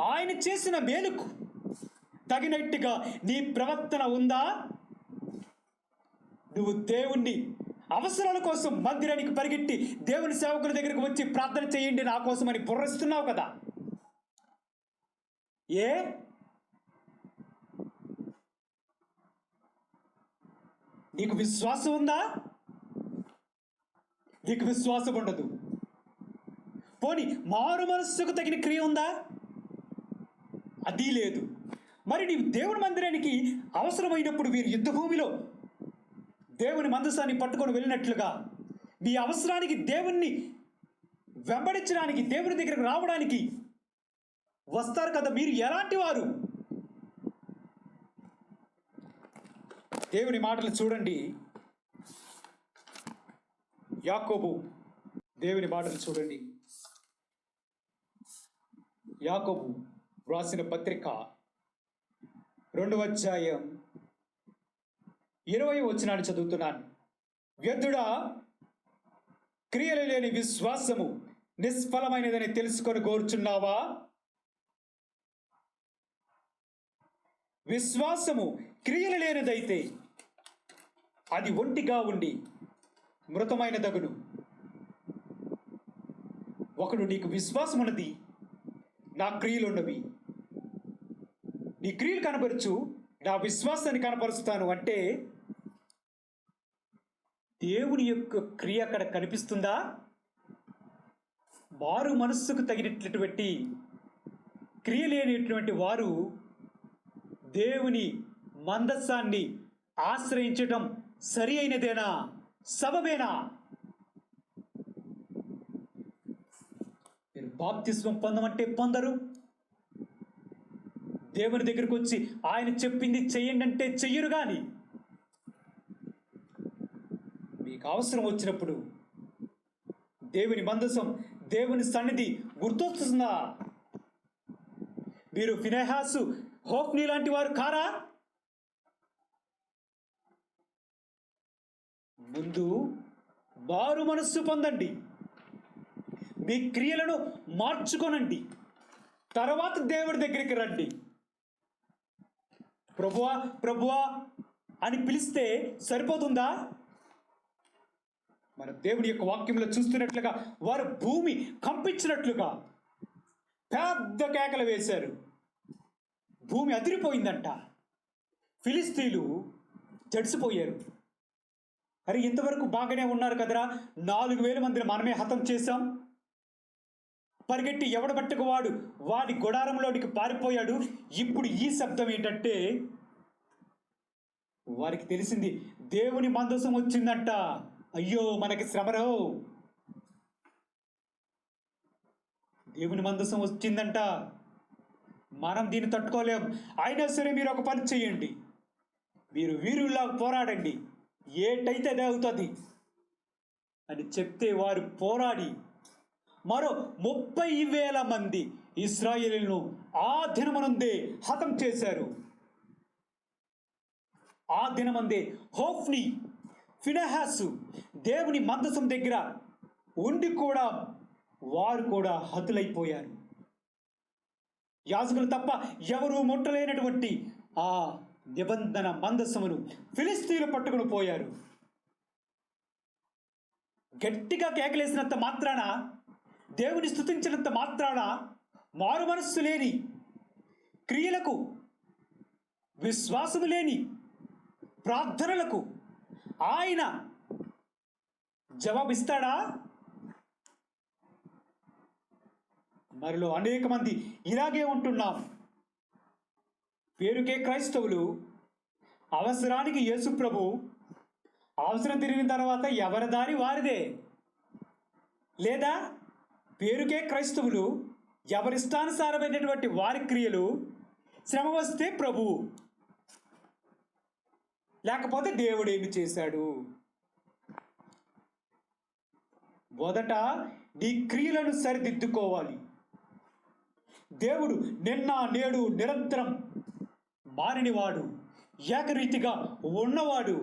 ఆయన చేసిన మేలుకు తగినట్టుగా నీ ప్రవర్తన ఉందా? నువ్వు దేవుణ్ణి అవసరాల కోసం మందిరానికి పరిగెట్టి దేవుని సేవకుల దగ్గరికి వచ్చి ప్రార్థన చేయండి నా కోసం అని బుర్రస్తున్నావు కదా. ఏ నీకు విశ్వాసం ఉందా? నీకు విశ్వాసం ఉండదు. పోనీ మారు మనస్సుకు తగిన క్రియ ఉందా? అది లేదు. మరి నీవు దేవుని మందిరానికి అవసరమైనప్పుడు వీరు యుద్ధ భూమిలో దేవుని మందసాన్ని పట్టుకొని వెళ్ళినట్లుగా మీ అవసరానికి దేవుణ్ణి వెంబడించడానికి, దేవుని దగ్గరకు రావడానికి వస్తారు కదా. మీరు ఎలాంటి వారు? దేవుని మాటలు చూడండి. యాకోబు, దేవుని మాటలు చూడండి. యాకోబు వ్రాసిన పత్రిక 2వ అధ్యాయం 20వ వచనాన్ని చదువుతున్నాను. వ్యర్థుడా, క్రియలు లేని విశ్వాసము నిష్ఫలమైనదని తెలుసుకొని కోరుచున్నావా? విశ్వాసము క్రియలు లేనిదైతే అది ఒంటిగా ఉండి మృతమైన దగును. ఒకడు నీకు విశ్వాసం ఉన్నది, నా క్రియలు ఉన్నవి, నీ క్రియలు కనపరచు, నా విశ్వాసాన్ని కనపరుస్తాను అంటే దేవుని యొక్క క్రియ అక్కడ కనిపిస్తుందా? వారు మనస్సుకు తగినటువంటి క్రియ లేనిటువంటి వారు దేవుని మందస్సాన్ని ఆశ్రయించటం సరి అయినదేనా? సబబేనా? మీరు బాప్తిస్మం పొందమంటే పొందరు. దేవుని దగ్గరికి వచ్చి ఆయన చెప్పింది చెయ్యండి అంటే చెయ్యరు. కానీ మీకు అవసరం వచ్చినప్పుడు దేవుని మందసం, దేవుని సన్నిధి గుర్తొస్తుందా? మీరు ఫినెహాసు, హోఫ్నీ లాంటి వారు కారా? ముందు మారు మనస్సు పొందండి, మీ క్రియలను మార్చుకొనండి, తర్వాత దేవుడి దగ్గరికి రండి. ప్రభువా ప్రభువా అని పిలిస్తే సరిపోతుందా? మన దేవుని యొక్క వాక్యంలో చూస్తున్నట్లుగా వారు భూమి కంపించినట్లుగా పెద్ద కేకలు వేశారు. భూమి అదిరిపోయిందంట. ఫిలిస్తీన్లు జడిసిపోయారు. అరే, ఇంతవరకు బాగానే ఉన్నారు కదరా, 4,000 మందిని మనమే హతం చేశాం, పరిగెట్టి ఎవడ పట్టుకు వాడి గుడారంలోనికి పారిపోయాడు. ఇప్పుడు ఈ శబ్దం ఏంటంటే వారికి తెలిసింది దేవుని మందసం వచ్చిందంట. అయ్యో మనకి శ్రమరో, దేవుని మందసం వచ్చిందంట, మనం దీన్ని తట్టుకోలేం. అయినా సరే మీరు ఒక పని చేయండి, మీరు వీరుల్లాగా పోరాడండి, ఏటైతే అదే అవుతుంది అని చెప్తే వారు పోరాడి మరో 30,000 మంది ఇశ్రాయేలీయులను ఆ దినమనందే హతం చేశారు. ఆ దినమందే హోఫ్నీ, ఫినెహాసు దేవుని మందసం దగ్గర ఉండి కూడా వారు కూడా హతులైపోయారు. యాజకులు తప్ప ఎవరూ ముట్టలేనటువంటి ఆ నిబంధన మందసమును ఫిలిస్తీన్లు పట్టుకుని పోయారు. గట్టిగా కేకలేసినంత మాత్రాన, దేవుని స్తుతించినంత మాత్రాన మారు మనస్సు లేని, క్రియలకు విశ్వాసము లేని ప్రార్థనలకు ఆయన జవాబిస్తాడా? మరిలో అనేక మంది ఇలాగే ఉంటున్నాం. పేరుకే క్రైస్తవులు, అవసరానికి యేసు ప్రభు, అవసరం తిరిగిన తర్వాత ఎవరి దారి వారిదే. లేదా పేరుకే క్రైస్తవులు, ఎవరిష్టానుసారమైనటువంటి వారి క్రియలు, శ్రమ వస్తే ప్రభువు, లేకపోతే దేవుడు ఏమి చేశాడు. మొదట నీ క్రియలను సరిదిద్దుకోవాలి. దేవుడు నిన్న నేడు నిరంతరం మారినవాడు, ఏకరీతిగా ఉన్నవాడు.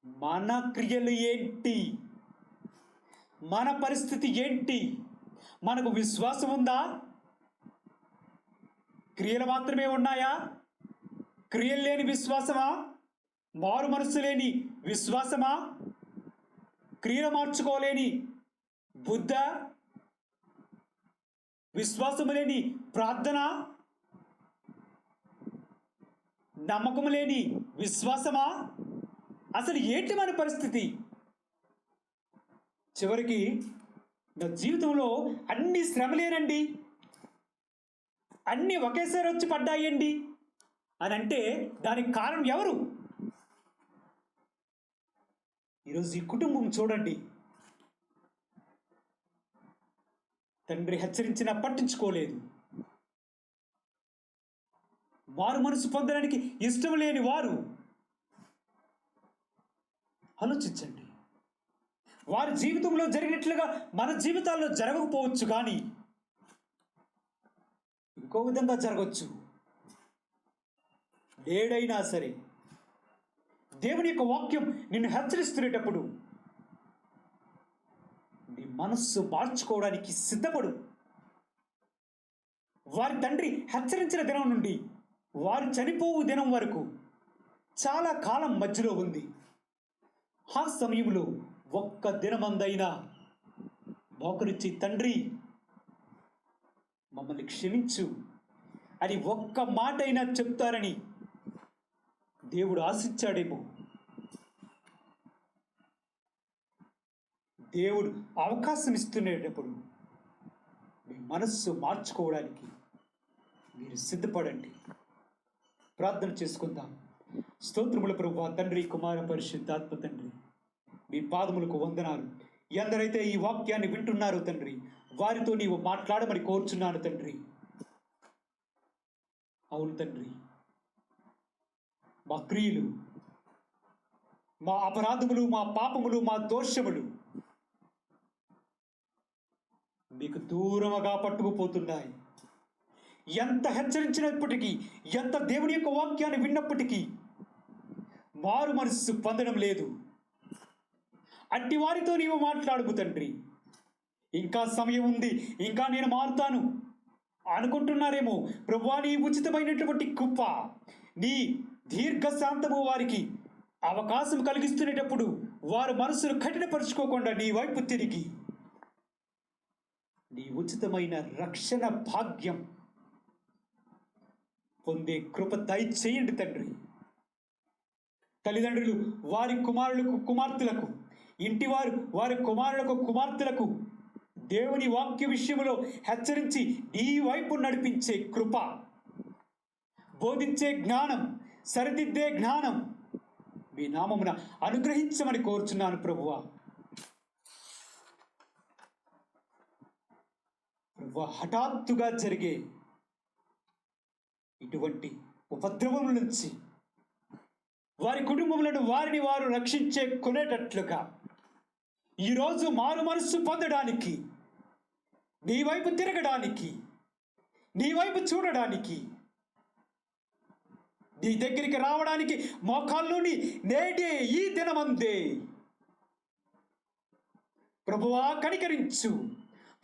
మన క్రియలు ఏంటి? మన పరిస్థితి ఏంటి? మనకు విశ్వాసం ఉందా? క్రియలు మాత్రమే ఉన్నాయా? క్రియలు లేని విశ్వాసమా? మారు మనస్సు లేని విశ్వాసమా? క్రియలు మార్చుకోలేని బుద్ధ? విశ్వాసము లేని ప్రార్థన? నమ్మకం లేని విశ్వాసమా? అసలు ఏంటి మన పరిస్థితి? చివరికి నా జీవితంలో అన్ని శ్రమలేనండి, అన్నీ ఒకేసారి వచ్చి పడ్డాయండి అని అంటే దానికి కారణం ఎవరు? ఈరోజు ఈ కుటుంబం చూడండి, తండ్రి హెచ్చరించినా పట్టించుకోలేదు, మారు మనసు పొందడానికి ఇష్టం లేని వారు ఆలోచించండి. వారి జీవితంలో జరిగినట్లుగా మన జీవితాల్లో జరగకపోవచ్చు, కానీ ఇంకో విధంగా జరగవచ్చు. ఏడైనా సరే దేవుని యొక్క వాక్యం నిన్ను హెచ్చరిస్తునేటప్పుడు నీ మనస్సు మార్చుకోవడానికి సిద్ధపడు. వారి తండ్రి హెచ్చరించిన దినం నుండి వారు చనిపోవు దినం వరకు చాలా కాలం మధ్యలో ఉంది. ఆ సమయంలో ఒక్క దినమందైనా మోకరించి తండ్రి మమ్మల్ని క్షమించు అని ఒక్క మాట అయినా చెప్తారని దేవుడు ఆశించాడేమో. దేవుడు అవకాశం ఇస్తునేటప్పుడు మీ మనస్సు మార్చుకోవడానికి మీరు సిద్ధపడండి. ప్రార్థన చేసుకుందాం. స్తోత్రముల ప్రభువా, తండ్రి, కుమార, పరిశుద్ధాత్మ తండ్రి, మీ పాదములకు వందనాలు. ఎందరైతే ఈ వాక్యాన్ని వింటున్నారో తండ్రి, వారితో నీవు మాట్లాడమని కోరుచున్నాను తండ్రి. అవును తండ్రి, మా క్రియలు, మా అపరాధములు, మా పాపములు, మా దోషములు మీకు దూరముగా పట్టుకుపోతున్నాయి. ఎంత హెచ్చరించినప్పటికీ, ఎంత దేవుని యొక్క వాక్యాన్ని విన్నప్పటికీ మారు మనస్సు పొందడం లేదు. అట్టి వారితో నీవు మాట్లాడుము తండ్రి. ఇంకా సమయం ఉంది, ఇంకా నేను మారుతాను అనుకుంటున్నారేమో ప్రభువా. నీ ఉచితమైనటువంటి కృప, నీ దీర్ఘశాంతము వారికి అవకాశం కలిగిస్తునేటప్పుడు వారు మనసును కఠినపరుచుకోకుండా నీ వైపు తిరిగి నీ ఉచితమైన రక్షణ భాగ్యం పొందే కృప దయచేయండి తండ్రి. తల్లిదండ్రులు వారి కుమారులకు, కుమార్తెలకు, ఇంటివారు వారి కుమారులకు, కుమార్తెలకు దేవుని వాక్య విషయంలో హెచ్చరించి నీ వైపు నడిపించే కృప, బోధించే జ్ఞానం, సరిదిద్దే జ్ఞానం మీ నామమున అనుగ్రహించమని కోరుచున్నాను ప్రభువా. హఠాత్తుగా జరిగే ఇటువంటి ఉపద్రవముల నుంచి వారి కుటుంబములను వారిని వారు రక్షించే కొనేటట్లుగా ఈరోజు మారు మనస్సు పొందడానికి, నీ వైపు తిరగడానికి, నీ వైపు చూడడానికి, నీ దగ్గరికి రావడానికి మోకాల్లోని నేడే ఈ దినమందే ప్రభువా కనికరించు,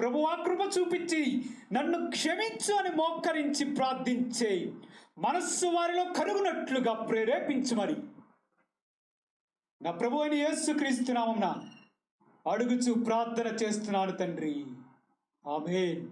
ప్రభువా కృప చూపించి నన్ను క్షమించు అని మోకరించి ప్రార్థించే మనస్సు వారిలో కలుగునట్లుగా ప్రేరేపించుమని నా ప్రభువైన అయిన యేసుక్రీస్తు నామమున అడుగుచు ప్రార్థన చేస్తున్నాను తండ్రి. ఆమేన్.